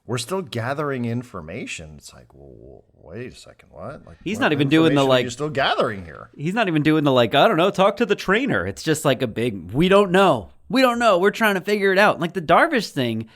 we're still gathering information. It's like, well, wait a second, what? Like, he's not even doing the like. You're still gathering here. He's not even doing the like. I don't know. Talk to the trainer. It's just like a big. We don't know. We're trying to figure it out. Like the Darvish thing.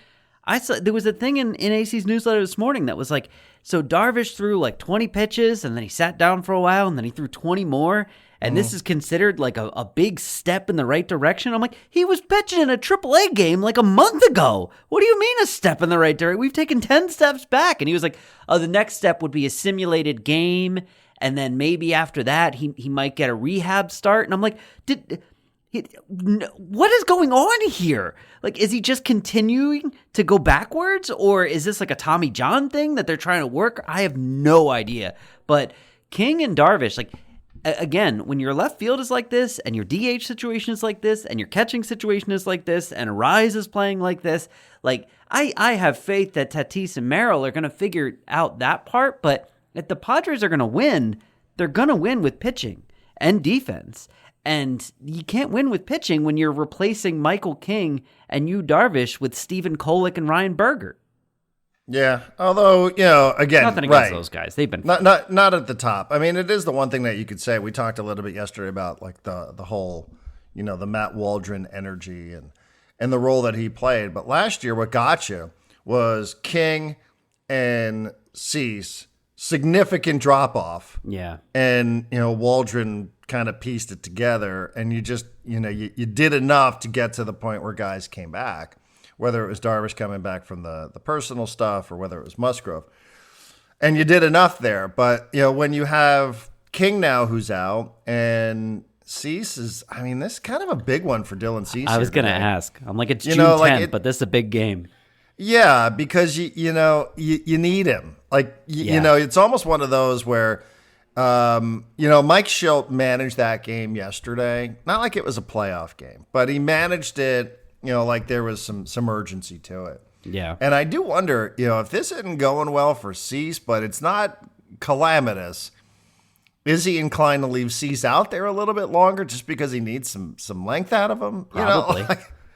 I saw there was a thing in AC's newsletter this morning that was like, so Darvish threw like 20 pitches and then he sat down for a while and then he threw 20 more. And this is considered like a big step in the right direction. I'm like, he was pitching in a AAA game like a month ago. What do you mean a step in the right direction? We've taken 10 steps back. And he was like, oh, the next step would be a simulated game. And then maybe after that, he might get a rehab start. And I'm like, what is going on here? Like, is he just continuing to go backwards? Or is this like a Tommy John thing that they're trying to work? I have no idea. But King and Darvish, like, again, when your left field is like this, and your DH situation is like this, and your catching situation is like this, and Rise is playing like this, like, I have faith that Tatis and Merrill are going to figure out that part, but if the Padres are going to win, they're going to win with pitching and defense. And you can't win with pitching when you're replacing Michael King and Yu Darvish with Stephen Kolek and Ryan Berger. Yeah, although, again, nothing against those guys. They've been not at the top. I mean, it is the one thing that you could say. We talked a little bit yesterday about like the whole, the Matt Waldron energy and the role that he played. But last year, what got you was King and Cease, significant drop off. Yeah, and Waldron kind of pieced it together, and you just you did enough to get to the point where guys came back. Whether it was Darvish coming back from the personal stuff or whether it was Musgrove. And you did enough there. But, when you have King now who's out and Cease is, I mean, this is kind of a big one for Dylan Cease. I was going to ask. I'm like, it's June 10th, but this is a big game. Yeah, because, you need him. Like, it's almost one of those where, Mike Schilt managed that game yesterday. Not like it was a playoff game, but he managed it. Like there was some urgency to it. Yeah. And I do wonder, if this isn't going well for Cease, but it's not calamitous, is he inclined to leave Cease out there a little bit longer just because he needs some length out of him? Probably.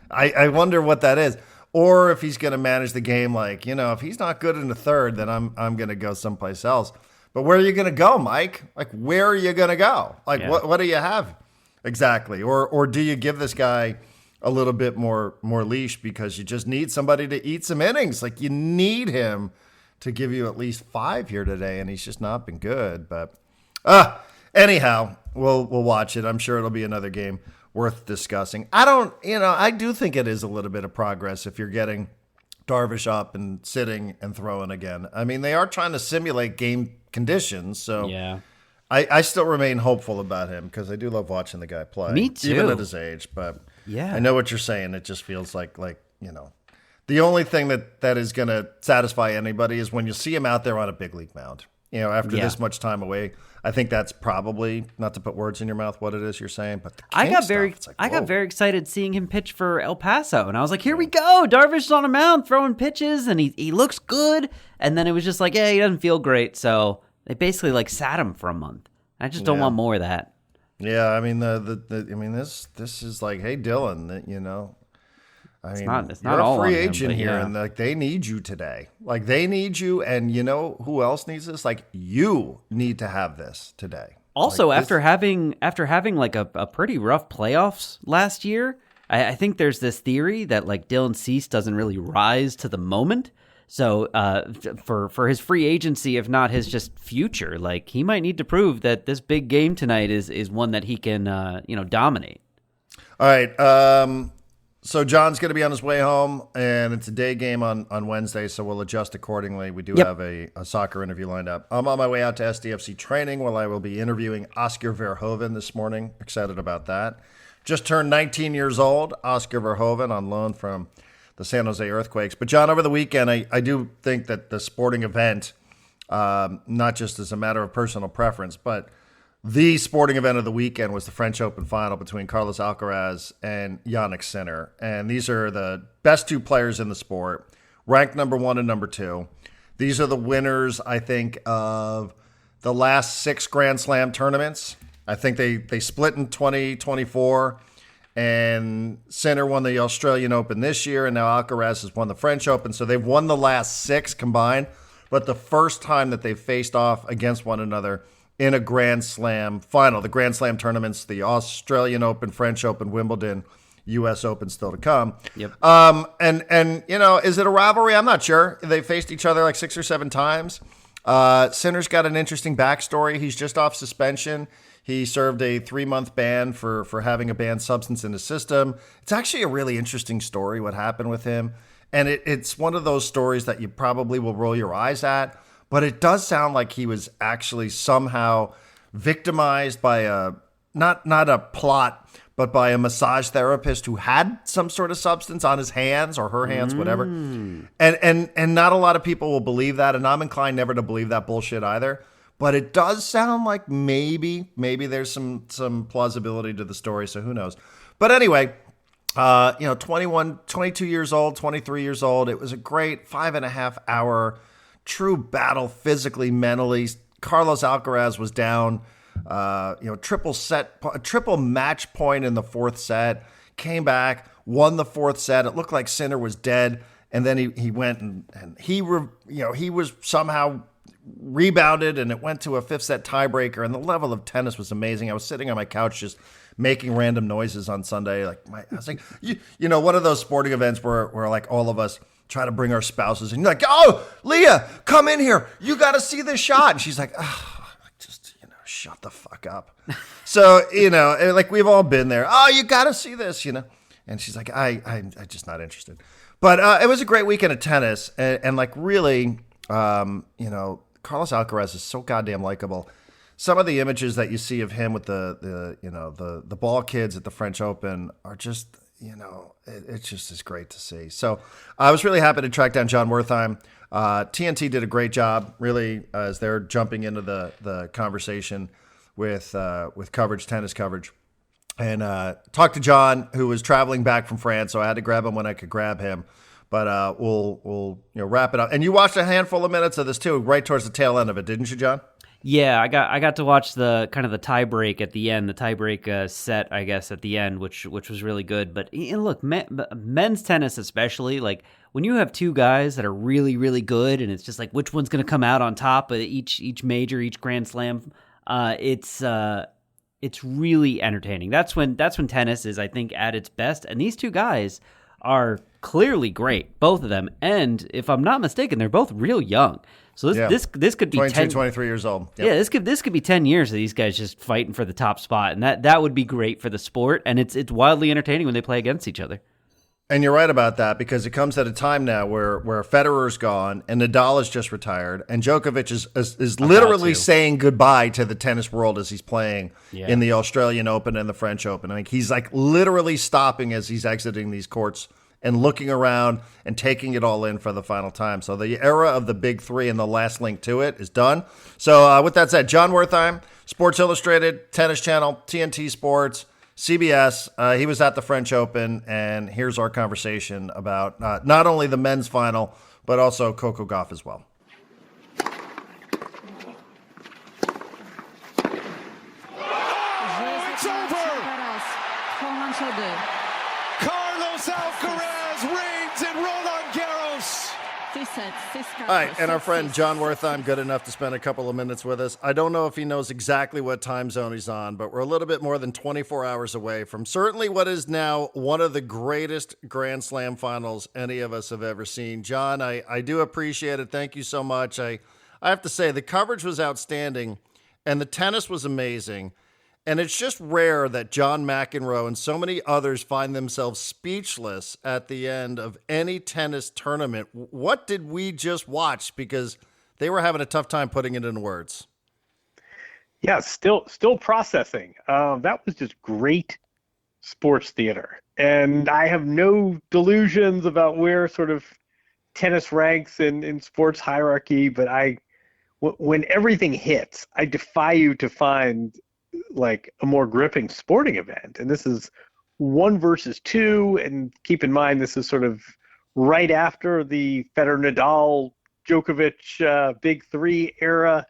I wonder what that is. Or if he's going to manage the game like, if he's not good in the third, then I'm going to go someplace else. But where are you going to go, Mike? Like, where are you going to go? Like, what do you have exactly? Or do you give this guy a little bit more leash because you just need somebody to eat some innings? Like, you need him to give you at least 5 here today, and he's just not been good. But anyhow, we'll watch it. I'm sure it'll be another game worth discussing. I do think it is a little bit of progress if you're getting Darvish up and sitting and throwing again. I mean, they are trying to simulate game conditions, so yeah. I still remain hopeful about him because I do love watching the guy play. Me too. Even at his age, but yeah, I know what you're saying. It just feels like The only thing that is going to satisfy anybody is when you see him out there on a big league mound. After this much time away, I think that's probably, not to put words in your mouth, what it is you're saying. But the I got very excited seeing him pitch for El Paso, and I was like, here we go. Darvish's on a mound throwing pitches, and he looks good. And then it was just like, he doesn't feel great. So they basically like sat him for a month. I just don't want more of that. Yeah, I mean this is like, hey Dylan, it's not all a free agent here, and like they need you today. Like they need you, and you know who else needs this? Like you need to have this today. Also, like after having like a pretty rough playoffs last year, I think there's this theory that like Dylan Cease doesn't really rise to the moment. So for his free agency, if not his just future, like he might need to prove that this big game tonight is one that he can dominate. All right. So John's going to be on his way home, and it's a day game on Wednesday, so we'll adjust accordingly. We do have a soccer interview lined up. I'm on my way out to SDFC training where I will be interviewing Oscar Verhoeven this morning. Excited about that. Just turned 19 years old, Oscar Verhoeven, on loan from the San Jose Earthquakes. But John, over the weekend, I do think that the sporting event, not just as a matter of personal preference, but the sporting event of the weekend was the French Open final between Carlos Alcaraz and Jannik Sinner. And these are the best two players in the sport, ranked number 1 and number 2. These are the winners, I think, of the last 6 Grand Slam tournaments. I think they split in 2024, and Sinner won the Australian Open this year, and now Alcaraz has won the French Open. So they've won the last 6 combined, but the first time that they've faced off against one another in a Grand Slam final. The Grand Slam tournaments, the Australian Open, French Open, Wimbledon, U.S. Open still to come. Yep. And is it a rivalry? I'm not sure. They faced each other like 6 or 7 times. Sinner's got an interesting backstory. He's just off suspension. He served a 3-month ban for having a banned substance in his system. It's actually a really interesting story what happened with him. And it's one of those stories that you probably will roll your eyes at. But it does sound like he was actually somehow victimized by not a plot, but by a massage therapist who had some sort of substance on his hands or her hands, whatever. And not a lot of people will believe that, and I'm inclined never to believe that bullshit either. But it does sound like maybe there's some plausibility to the story, so who knows. But anyway, 21, 22 years old, 23 years old. It was a great 5.5 hour true battle physically, mentally. Carlos Alcaraz was down, triple match point in the 4th set, came back, won the 4th set. It looked like Sinner was dead. And then he went and he was somehow rebounded, and it went to a 5th set tiebreaker. And the level of tennis was amazing. I was sitting on my couch just making random noises on Sunday. I was like, one of those sporting events where like all of us try to bring our spouses, and you're like, oh, Leah, come in here. You got to see this shot. And she's like, just, shut the fuck up. So, like we've all been there. Oh, you got to see this, And she's like, I'm just not interested. But it was a great weekend of tennis. And like really, Carlos Alcaraz is so goddamn likable. Some of the images that you see of him with the ball kids at the French Open are just, it just is great to see. So I was really happy to track down Jon Wertheim. TNT did a great job, really, as they're jumping into the conversation with coverage, tennis coverage. And talked to John, who was traveling back from France, so I had to grab him when I could grab him. But we'll wrap it up. And you watched a handful of minutes of this too, right towards the tail end of it, didn't you, John? Yeah, I got to watch the kind of the tie break at the end, the tie break set, I guess, at the end, which was really good. But look, men's tennis especially, like when you have 2 guys that are really, really good, and it's just like which one's going to come out on top of each major, each Grand Slam, it's really entertaining. That's when tennis is, I think, at its best. And these 2 guys are clearly great, both of them. And if I'm not mistaken, they're both real young. So this could be 22, 23 years old. Yep. Yeah, this could be 10 years of these guys just fighting for the top spot, and that would be great for the sport. And it's wildly entertaining when they play against each other. And you're right about that, because it comes at a time now where Federer's gone and Nadal has just retired, and Djokovic is literally saying goodbye to the tennis world as he's playing in the Australian Open and the French Open. I mean, he's like literally stopping as he's exiting these courts and looking around and taking it all in for the final time. So the era of the big three and the last link to it is done. So with that said, Jon Wertheim, Sports Illustrated, Tennis Channel, TNT Sports, CBS. He was at the French Open, and here's our conversation about not only the men's final, but also Coco Gauff as well. Carlos Alcaraz reigns in Roland Garros. All right, and our friend Jon Wertheim, good enough to spend a couple of minutes with us. I don't know if he knows exactly what time zone he's on, but we're a little bit more than 24 hours away from certainly what is now one of the greatest Grand Slam finals any of us have ever seen. Jon, I do appreciate it. Thank you so much. I have to say, the coverage was outstanding, and the tennis was amazing. And it's just rare that John McEnroe and so many others find themselves speechless at the end of any tennis tournament. What did we just watch? Because they were having a tough time putting it into words. Yeah, still processing. That was just great sports theater. And I have no delusions about where sort of tennis ranks in sports hierarchy, but when everything hits, I defy you to find like a more gripping sporting event. And this is 1 versus 2. And keep in mind, this is sort of right after the Federer, Nadal, Djokovic big three era.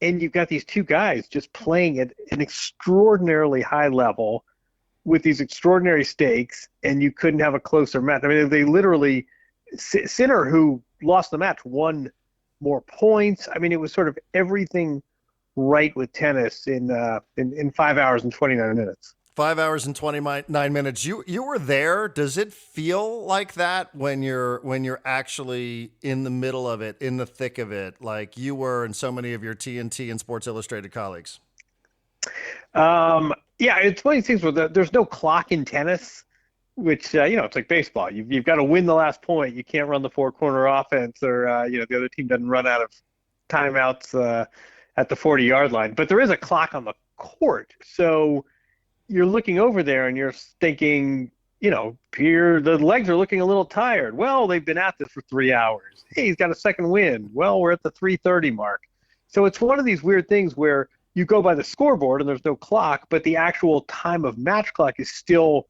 And you've got these two guys just playing at an extraordinarily high level with these extraordinary stakes. And you couldn't have a closer match. I mean, they literally, Sinner, who lost the match, won more points. I mean, it was sort of everything right with tennis in 5 hours and 29 minutes. 5 hours and 29 minutes. You were there. Does it feel like that when you're actually in the middle of it, in the thick of it, like you were and so many of your TNT and Sports Illustrated colleagues? Yeah, it's one of these things where there's no clock in tennis, which it's like baseball. You've got to win the last point. You can't run the four-corner offense, or the other team doesn't run out of timeouts at the 40-yard line. But there is a clock on the court. So you're looking over there and you're thinking, here the legs are looking a little tired. Well, they've been at this for 3 hours. Hey, he's got a second win. Well, we're at the 3:30 mark. So it's one of these weird things where you go by the scoreboard and there's no clock, but the actual time of match clock is still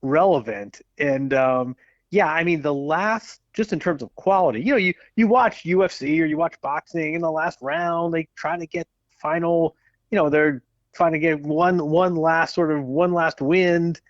relevant. And I mean, the last, just in terms of quality, you watch UFC or you watch boxing in the last round, they try to get final, they're trying to get one last wind.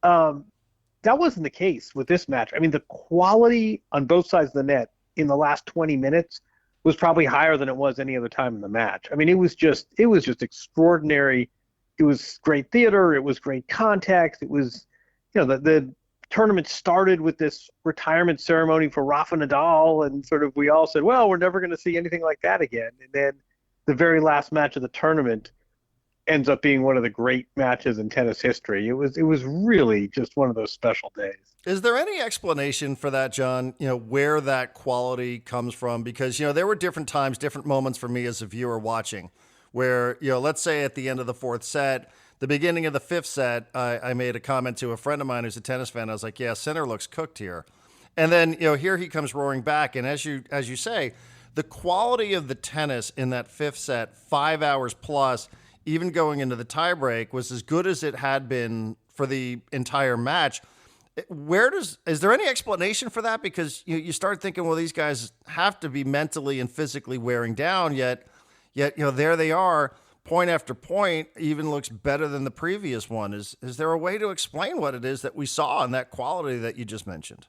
That wasn't the case with this match. I mean, the quality on both sides of the net in the last 20 minutes was probably higher than it was any other time in the match. I mean, it was just extraordinary. It was great theater. It was great context. It was, the tournament started with this retirement ceremony for Rafa Nadal, and sort of we all said, well, we're never going to see anything like that again. And then the very last match of the tournament ends up being one of the great matches in tennis history. It was really just one of those special days. Is there any explanation for that, Jon, where that quality comes from? Because, there were different times, different moments for me as a viewer watching where, let's say at the end of the fourth set, the beginning of the fifth set, I made a comment to a friend of mine who's a tennis fan. I was like, yeah, Sinner looks cooked here. And then, here he comes roaring back. And as you say, the quality of the tennis in that fifth set, 5 hours plus, even going into the tiebreak, was as good as it had been for the entire match. Is there any explanation for that? Because you start thinking, well, these guys have to be mentally and physically wearing down, yet, there they are. Point after point even looks better than the previous one. Is there a way to explain what it is that we saw in that quality that you just mentioned?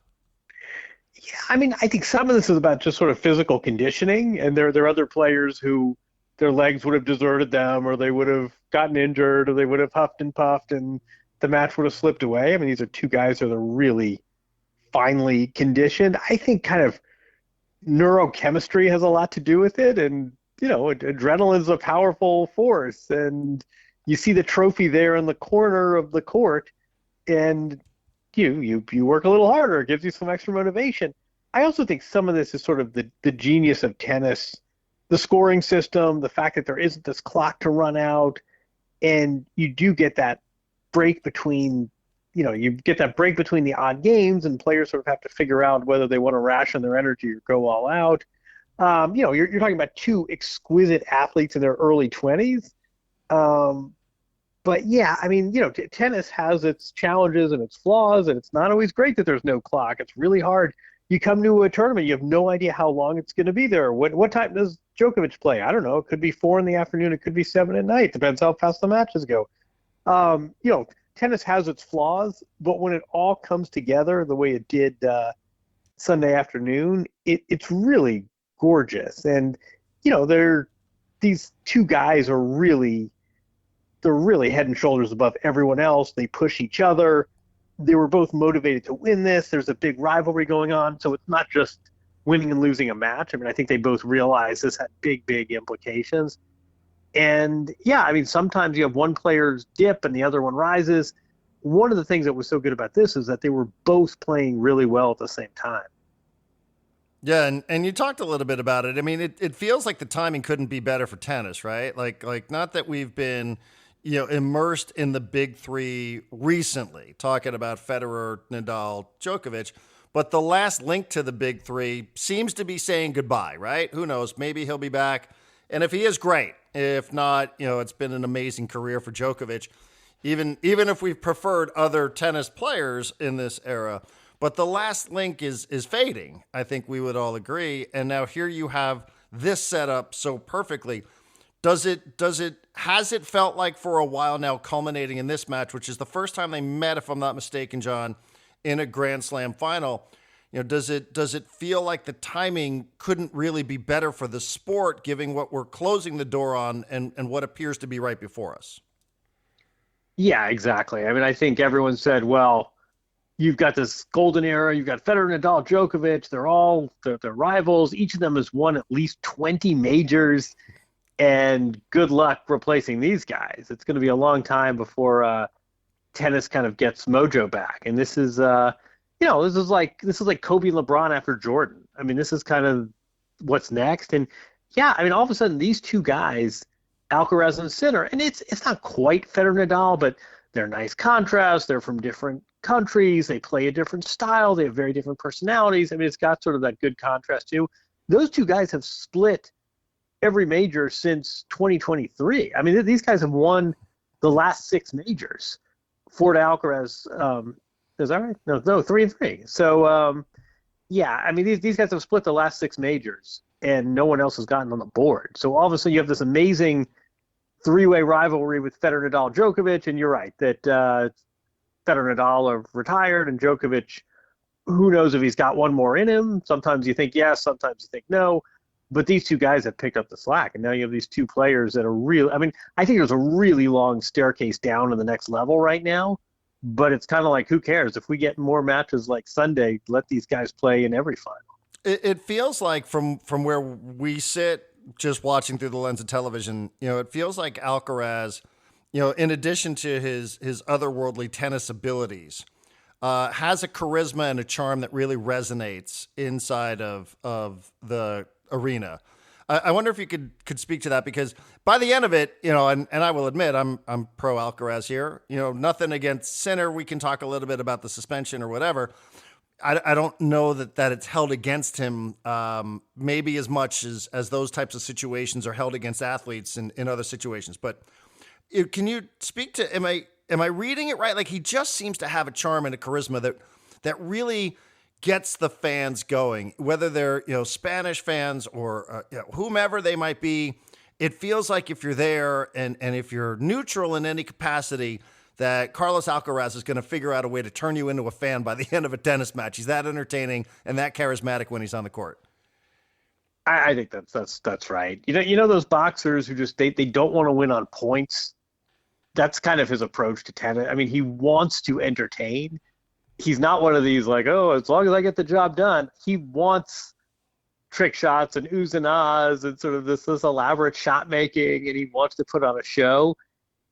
Yeah, I mean, I think some of this is about just sort of physical conditioning, and there are other players who their legs would have deserted them, or they would have gotten injured, or they would have huffed and puffed, and the match would have slipped away. I mean, these are two guys that are really finely conditioned. I think kind of neurochemistry has a lot to do with it, and adrenaline is a powerful force, and you see the trophy there in the corner of the court, and you work a little harder. It gives you some extra motivation. I also think some of this is sort of the genius of tennis, the scoring system, the fact that there isn't this clock to run out, and you do get that break between you get that break between the odd games, and players sort of have to figure out whether they want to ration their energy or go all out. You're talking about two exquisite athletes in their early 20s. But yeah, I mean, tennis has its challenges and its flaws, and it's not always great that there's no clock. It's really hard. You come to a tournament, you have no idea how long it's going to be there. What time does Djokovic play? I don't know. It could be 4 p.m. It could be 7 p.m. Depends how fast the matches go. Tennis has its flaws, but when it all comes together the way it did Sunday afternoon, it's really gorgeous. And these two guys are really head and shoulders above everyone else. They push each other. They were both motivated to win this. There's a big rivalry going on, so it's not just winning and losing a match. I mean, I think they both realize this had big implications. And yeah, I mean, sometimes you have one player's dip and the other one rises. One of the things that was so good about this is that they were both playing really well at the same time. Yeah, and you talked a little bit about it. I mean, it feels like the timing couldn't be better for tennis, right? Like not that we've been, immersed in the big three recently, talking about Federer, Nadal, Djokovic, but the last link to the big three seems to be saying goodbye, right? Who knows? Maybe he'll be back. And if he is, great. If not, it's been an amazing career for Djokovic, even if we've preferred other tennis players in this era. But the last link is fading. I think we would all agree. And now here you have this set up so perfectly. Has it felt like for a while now, culminating in this match, which is the first time they met, if I'm not mistaken, John, in a Grand Slam final? Does it feel like the timing couldn't really be better for the sport, given what we're closing the door on and what appears to be right before us? Yeah, exactly. I mean, I think everyone said, well, you've got this golden era. You've got Federer, Nadal, Djokovic. They're rivals. Each of them has won at least 20 majors. And good luck replacing these guys. It's going to be a long time before tennis kind of gets mojo back. And this is, this is like Kobe and LeBron after Jordan. I mean, this is kind of what's next. And yeah, I mean, all of a sudden these two guys, Alcaraz and Sinner, and it's not quite Federer, Nadal, but they're nice contrasts. They're from different countries. They play a different style. They have very different personalities. I mean, it's got sort of that good contrast too. Those two guys have split every major since 2023. I mean, these guys have won the last 6 majors. 4 to Alcaraz. Is that right? No, 3-3. So, yeah, I mean, these guys have split the last 6 majors, and no one else has gotten on the board. So all of a sudden you have this amazing 3-way rivalry with Federer, Nadal, Djokovic, and you're right that Federer, Nadal are retired, and Djokovic, who knows if he's got one more in him. Sometimes you think yes, sometimes you think no. But these two guys have picked up the slack, and now you have these two players that are really – I mean, I think there's a really long staircase down to the next level right now, but it's kind of like, who cares? If we get more matches like Sunday, let these guys play in every final. It feels like from where we sit, just watching through the lens of television, it feels like Alcaraz, in addition to his otherworldly tennis abilities, has a charisma and a charm that really resonates inside of the arena. I wonder if you could speak to that, because by the end of it, and I will admit I'm pro Alcaraz here. Nothing against Sinner. We can talk a little bit about the suspension or whatever. I don't know that it's held against him maybe as much as those types of situations are held against athletes in other situations. But can you speak to, am I reading it right? Like, he just seems to have a charm and a charisma that really gets the fans going, whether they're, Spanish fans or whomever they might be. It feels like if you're there and if you're neutral in any capacity, that Carlos Alcaraz is going to figure out a way to turn you into a fan by the end of a tennis match. He's that entertaining and that charismatic when he's on the court. I think that's right. You know those boxers who just they don't want to win on points. That's kind of his approach to tennis. I mean, he wants to entertain. He's not one of these like, oh, as long as I get the job done. He wants trick shots and oohs and ahs and sort of this elaborate shot making, and he wants to put on a show.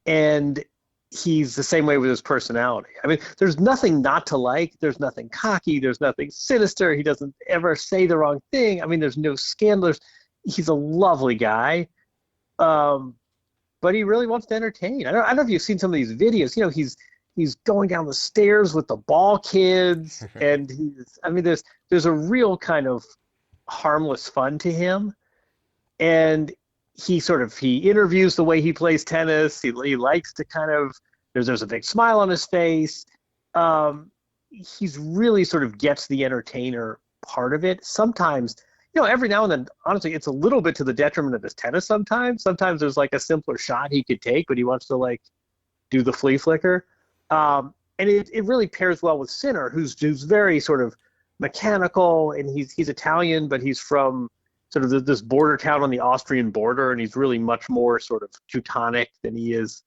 And he's the same way with his personality. I mean, there's nothing not to like. There's nothing cocky. There's nothing sinister. He doesn't ever say the wrong thing. I mean, there's no scandalers. He's a lovely guy. But he really wants to entertain. I don't know if you've seen some of these videos. He's He's going down the stairs with the ball kids, and there's a real kind of harmless fun to him, and he interviews the way he plays tennis. He likes to kind of there's a big smile on his face. He's really sort of gets the entertainer part of it. Sometimes, every now and then, honestly, it's a little bit to the detriment of his tennis. Sometimes there's like a simpler shot he could take, but he wants to like do the flea flicker. And it really pairs well with Sinner, who's very sort of mechanical, and he's Italian, but he's from sort of this border town on the Austrian border, and he's really much more sort of Teutonic than he is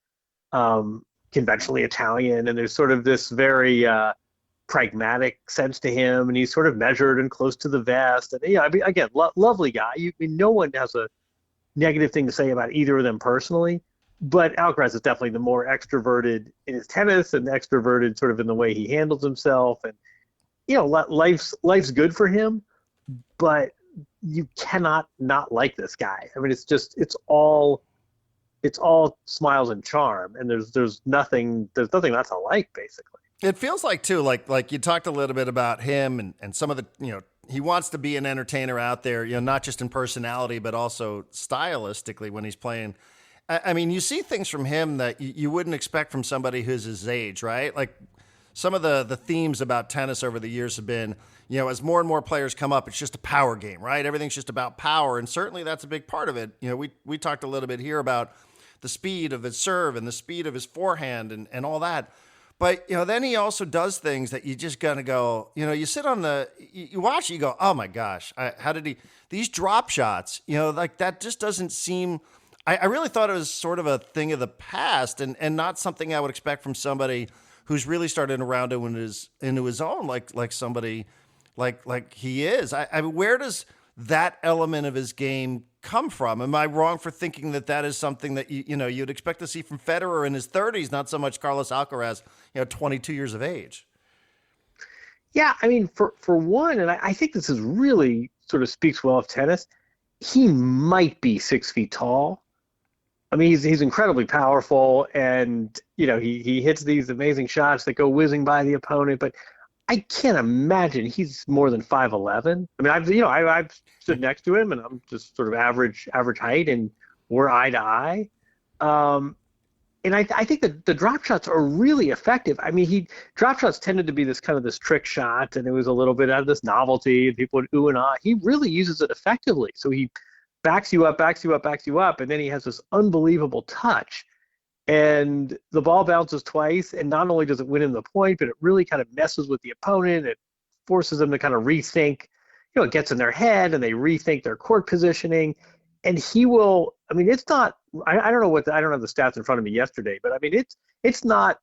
conventionally Italian. And there's sort of this very pragmatic sense to him, and he's sort of measured and close to the vest. And again, lovely guy. No one has a negative thing to say about either of them personally. But Alcaraz is definitely the more extroverted in his tennis and extroverted sort of in the way he handles himself. And, life's good for him, but you cannot not like this guy. I mean, it's all smiles and charm, and there's nothing not to like, basically. It feels like too, like you talked a little bit about him and some of the, he wants to be an entertainer out there, not just in personality, but also stylistically when he's playing. I mean, you see things from him that you wouldn't expect from somebody who's his age, right? Like some of the themes about tennis over the years have been, as more and more players come up, it's just a power game, right? Everything's just about power. And certainly that's a big part of it. We talked a little bit here about the speed of his serve and the speed of his forehand and all that. But, then he also does things that you just got to go, you sit on you watch it, you go, oh my gosh, how did these drop shots, like that just doesn't seem, I really thought it was sort of a thing of the past and not something I would expect from somebody who's really started around into his own, like somebody like he is. I mean, where does that element of his game come from? Am I wrong for thinking that is something that you'd expect to see from Federer in his 30s, not so much Carlos Alcaraz, 22 years of age? Yeah, I mean, for one, and I think this is really sort of speaks well of tennis. He might be 6 feet tall. I mean, he's incredibly powerful, and he hits these amazing shots that go whizzing by the opponent. But I can't imagine he's more than 5'11". I mean, I've stood next to him, and I'm just sort of average height, and we're eye to eye. And I think that the drop shots are really effective. I mean, drop shots tended to be this trick shot, and it was a little bit out of this novelty, and people would ooh and ah. He really uses it effectively. So he backs you up, and then he has this unbelievable touch. And the ball bounces twice, and not only does it win him the point, but it really kind of messes with the opponent. It forces them to kind of rethink, it gets in their head, and they rethink their court positioning. And he will, I mean, it's not, I don't know I don't have the stats in front of me yesterday, but I mean, it's not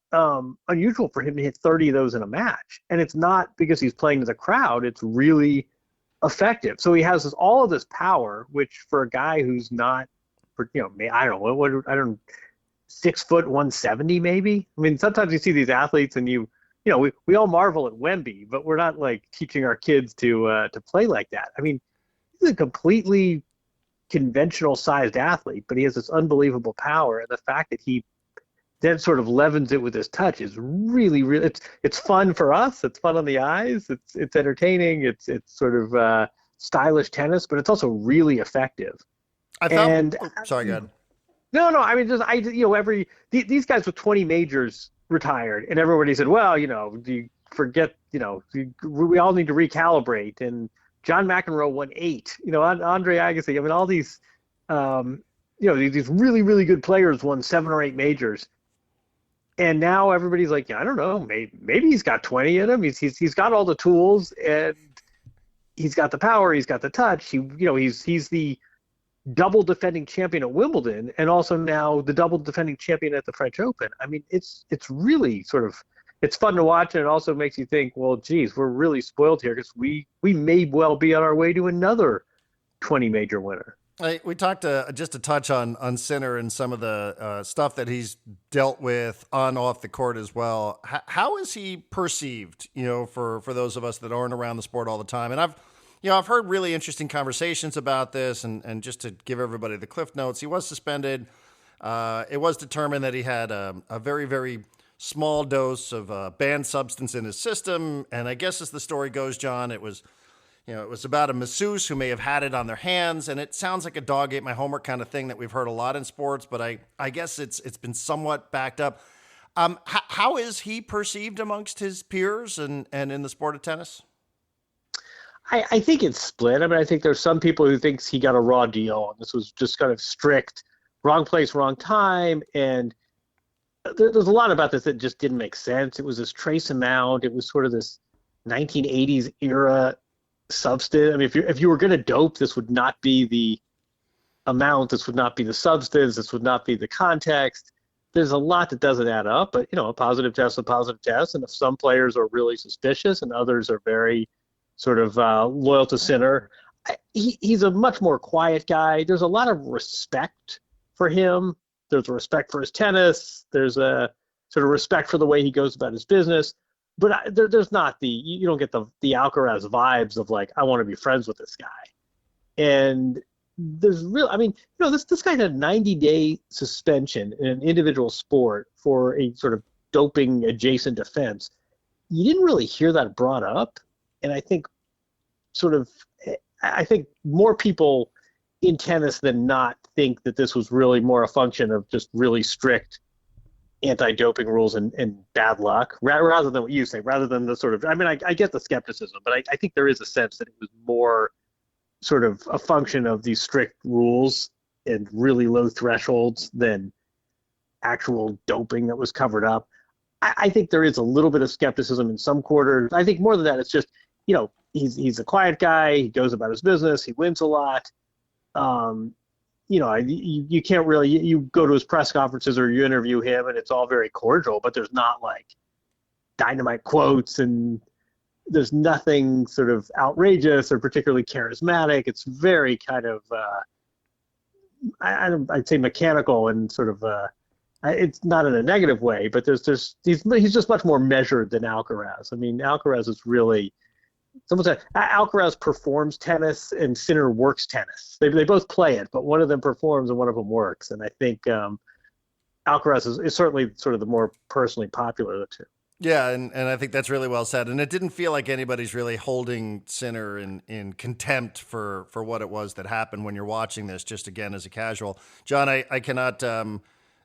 unusual for him to hit 30 of those in a match. And it's not because he's playing to the crowd, it's really effective. So he has all of this power, which for a guy who's not, I don't know, 6 foot 170 maybe. I mean, sometimes you see these athletes and we all marvel at Wemby, but we're not like teaching our kids to play like that. I mean, he's a completely conventional sized athlete, but he has this unbelievable power, and the fact that he then sort of leavens it with his touch is really, really, it's fun for us. It's fun on the eyes. It's entertaining. It's sort of stylish tennis, but it's also really effective. Sorry, go ahead. No. I mean, these guys with 20 majors retired, and everybody said, well, you forget, we all need to recalibrate. And John McEnroe won 8. Andre Agassi. I mean, all these, these really, really good players won 7 or 8 majors. And now everybody's like, I don't know, maybe he's got 20 in him. He's got all the tools, and he's got the power. He's got the touch. He's the double defending champion at Wimbledon, and also now the double defending champion at the French Open. I mean, it's really sort of, it's fun to watch, and it also makes you think, well, geez, we're really spoiled here because we may well be on our way to another 20 major winner. We talked just a touch on Sinner and some of the stuff that he's dealt with on off the court as well. How is he perceived, for those of us that aren't around the sport all the time? And I've heard really interesting conversations about this, and just to give everybody the cliff notes, he was suspended. It was determined that he had a very, very small dose of banned substance in his system. And I guess as the story goes, John, it was about a masseuse who may have had it on their hands, and it sounds like a dog ate my homework kind of thing that we've heard a lot in sports, but I guess it's been somewhat backed up. How is he perceived amongst his peers and in the sport of tennis? I think it's split. I mean, I think there's some people who thinks he got a raw deal, and this was just kind of strict, wrong place, wrong time, and there's a lot about this that just didn't make sense. It was this trace amount. It was sort of this 1980s era substance. I mean, if you were going to dope, this would not be the amount. This would not be the substance. This would not be the context. There's a lot that doesn't add up. But a positive test is a positive test. And if some players are really suspicious and others are very sort of loyal to Sinner, he's a much more quiet guy. There's a lot of respect for him. There's a respect for his tennis. There's a sort of respect for the way he goes about his business. But there's not you don't get the Alcaraz vibes of like, I want to be friends with this guy. And there's this guy had a 90-day suspension in an individual sport for a sort of doping adjacent offense. You didn't really hear that brought up. And I think more people in tennis than not think that this was really more a function of just really strict anti-doping rules and bad luck, rather than what you say, rather than the sort of, I mean, I get the skepticism, but I think there is a sense that it was more sort of a function of these strict rules and really low thresholds than actual doping that was covered up. I think there is a little bit of skepticism in some quarters. I think more than that, it's just, he's a quiet guy. He goes about his business. He wins a lot. You can't really, you go to his press conferences or you interview him and it's all very cordial, but there's not like dynamite quotes and there's nothing sort of outrageous or particularly charismatic. It's very kind of, I'd say mechanical and sort of, it's not in a negative way, but he's just much more measured than Alcaraz. I mean, Alcaraz is really, someone said Alcaraz performs tennis and Sinner works tennis. They both play it, but one of them performs and one of them works. And I think Alcaraz is certainly sort of the more personally popular of the two. Yeah, and I think that's really well said. And it didn't feel like anybody's really holding Sinner in contempt for what it was that happened when you're watching this, just again as a casual. John, I cannot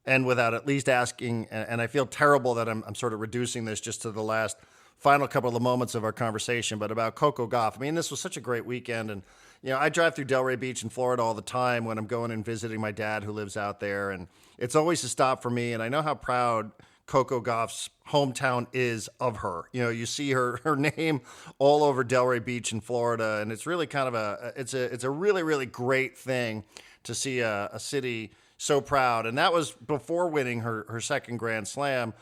end without at least asking, and I feel terrible that I'm sort of reducing this just to the last final couple of moments of our conversation, but about Coco Gauff. I mean, this was such a great weekend. And, I drive through Delray Beach in Florida all the time when I'm going and visiting my dad who lives out there. And it's always a stop for me. And I know how proud Coco Gauff's hometown is of her. You see her name all over Delray Beach in Florida. And it's really kind of it's a really, really great thing to see a city so proud. And that was before winning her second Grand Slam.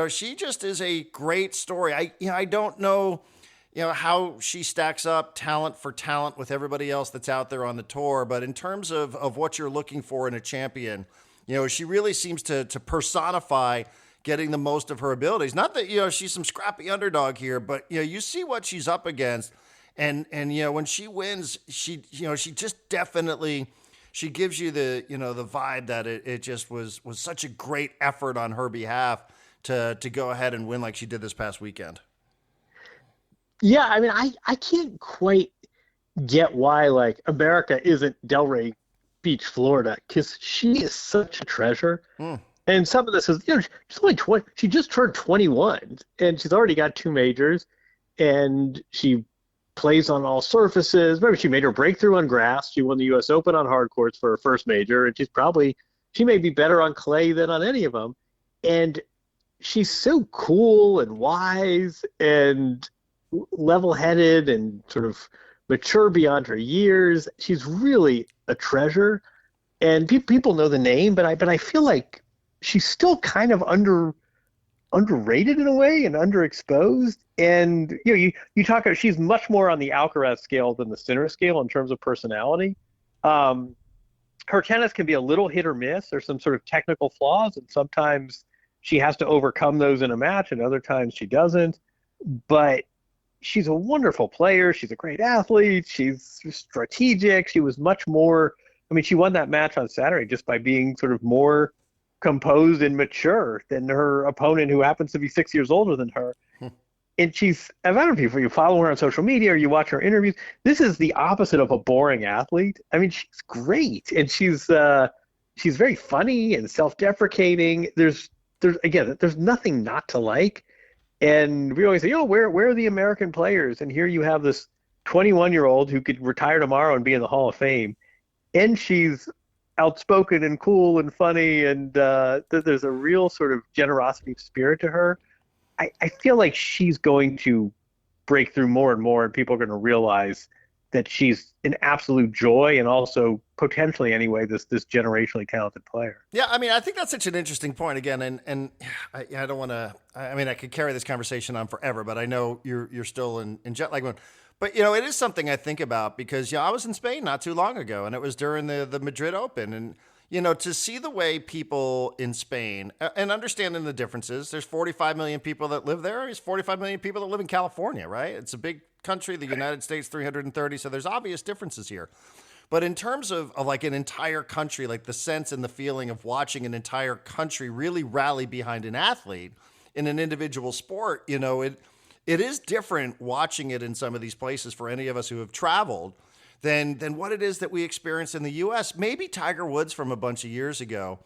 She just is a great story. I don't know, how she stacks up talent for talent with everybody else that's out there on the tour. But in terms of what you're looking for in a champion, she really seems to personify getting the most of her abilities. Not that, she's some scrappy underdog here, but, you see what she's up against. And when she wins, she just definitely, she gives you the vibe that it just was such a great effort on her behalf to go ahead and win like she did this past weekend. Yeah, I mean, I can't quite get why like America isn't Delray Beach, Florida, because she is such a treasure. And some of this is, she's only 20. She just turned 21, and she's already got 2 majors, and she plays on all surfaces. Remember, she made her breakthrough on grass. She won the U.S. Open on hard courts for her first major, and she may be better on clay than on any of them. And she's so cool and wise and level-headed and sort of mature beyond her years. She's really a treasure, and people know the name, but I feel like she's still kind of underrated in a way and underexposed. And you talk about, she's much more on the Alcaraz scale than the Sinner scale in terms of personality. Her tennis can be a little hit or miss. There's some sort of technical flaws, and sometimes she has to overcome those in a match, and other times she doesn't. But she's a wonderful player. She's a great athlete. She's strategic. She was much more. I mean, she won that match on Saturday just by being sort of more composed and mature than her opponent, who happens to be 6 years older than her. And I don't know if you follow her on social media or you watch her interviews. This is the opposite of a boring athlete. I mean, she's great, and she's very funny and self-deprecating. There's nothing not to like. And we always say, where are the American players? And here you have this 21-year-old who could retire tomorrow and be in the Hall of Fame, and she's outspoken and cool and funny, and there's a real sort of generosity of spirit to her. I feel like she's going to break through more and more, and people are going to realize that she's an absolute joy, and also potentially, anyway, this generationally talented player. Yeah, I mean, I think that's such an interesting point again, and I don't want to. I mean, I could carry this conversation on forever, but I know you're still in jet lag mode. But it is something I think about because I was in Spain not too long ago, and it was during the Madrid Open, and to see the way people in Spain, and understanding the differences, there's 45 million people that live there. There's 45 million people that live in California, right? It's a big country, the United States, 330. So there's obvious differences here. But in terms of like an entire country, like the sense and the feeling of watching an entire country really rally behind an athlete in an individual sport, it is different watching it in some of these places for any of us who have traveled than what it is that we experience in the U.S. Maybe Tiger Woods from a bunch of years ago.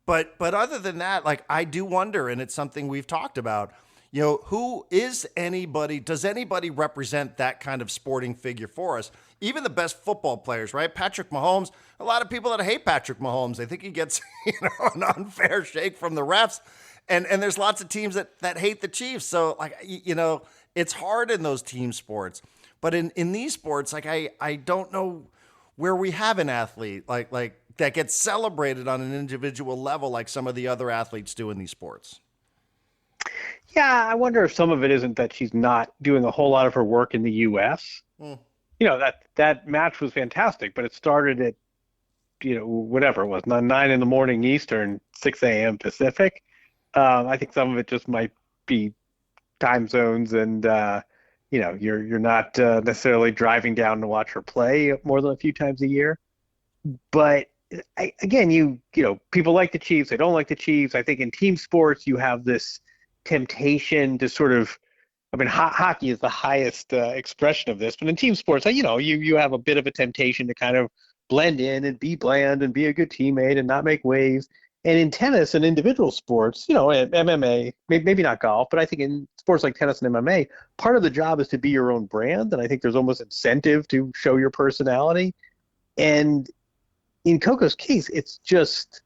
But other than that, like, I do wonder, and it's something we've talked about, does anybody represent that kind of sporting figure for us? Even the best football players, right? Patrick Mahomes, a lot of people that hate Patrick Mahomes, they think he gets an unfair shake from the refs. And there's lots of teams that hate the Chiefs. So, like, it's hard in those team sports. But in these sports, like, I don't know where we have an athlete like that gets celebrated on an individual level like some of the other athletes do in these sports. Yeah, I wonder if some of it isn't that she's not doing a whole lot of her work in the U.S. That match was fantastic, but it started at, whatever it was, 9 in the morning Eastern, 6 a.m. Pacific. I think some of it just might be time zones, and you're not necessarily driving down to watch her play more than a few times a year. But people like the Chiefs, they don't like the Chiefs. I think in team sports you have this temptation to sort of, hockey is the highest expression of this, but in team sports, you have a bit of a temptation to kind of blend in and be bland and be a good teammate and not make waves. And in tennis and individual sports, MMA, maybe not golf, but I think in sports like tennis and MMA, part of the job is to be your own brand. And I think there's almost incentive to show your personality. And in Coco's case, it's just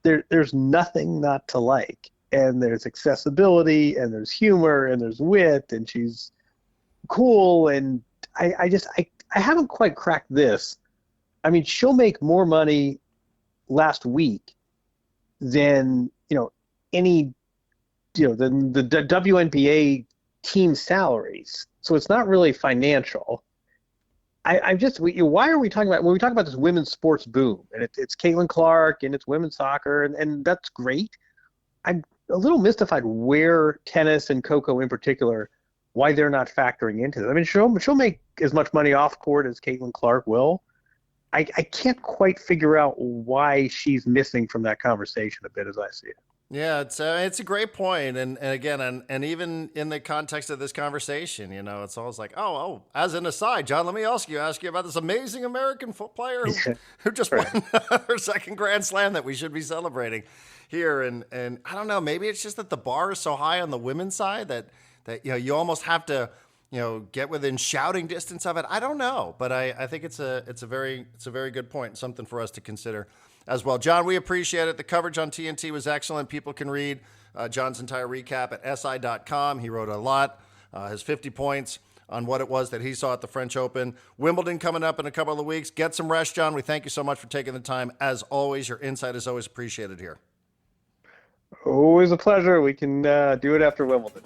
there's nothing not to like. And there's accessibility, and there's humor, and there's wit, and she's cool. And I haven't quite cracked this. I mean, she'll make more money last week than than the WNBA team salaries. So it's not really financial. Why are we talking about, when we talk about this women's sports boom, and it's Caitlin Clark and it's women's soccer, and that's great. I'm a little mystified where tennis and Coco in particular, why they're not factoring into this. I mean, she'll make as much money off court as Caitlin Clark will. I can't quite figure out why she's missing from that conversation a bit as I see it. Yeah, it's a great point, and again, and even in the context of this conversation, it's always like, oh, as an aside, John, let me ask you about this amazing American foot player who just won her second Grand Slam that we should be celebrating here, and I don't know, maybe it's just that the bar is so high on the women's side that you almost have to get within shouting distance of it. I don't know, but I think it's a very good point, something for us to consider as well. John, we appreciate it. The coverage on TNT was excellent. People can read John's entire recap at si.com. He wrote a lot, his 50 points on what it was that he saw at the French Open. Wimbledon coming up in a couple of weeks. Get some rest, John. We thank you so much for taking the time. As always, your insight is always appreciated here. Always a pleasure. We can do it after Wimbledon.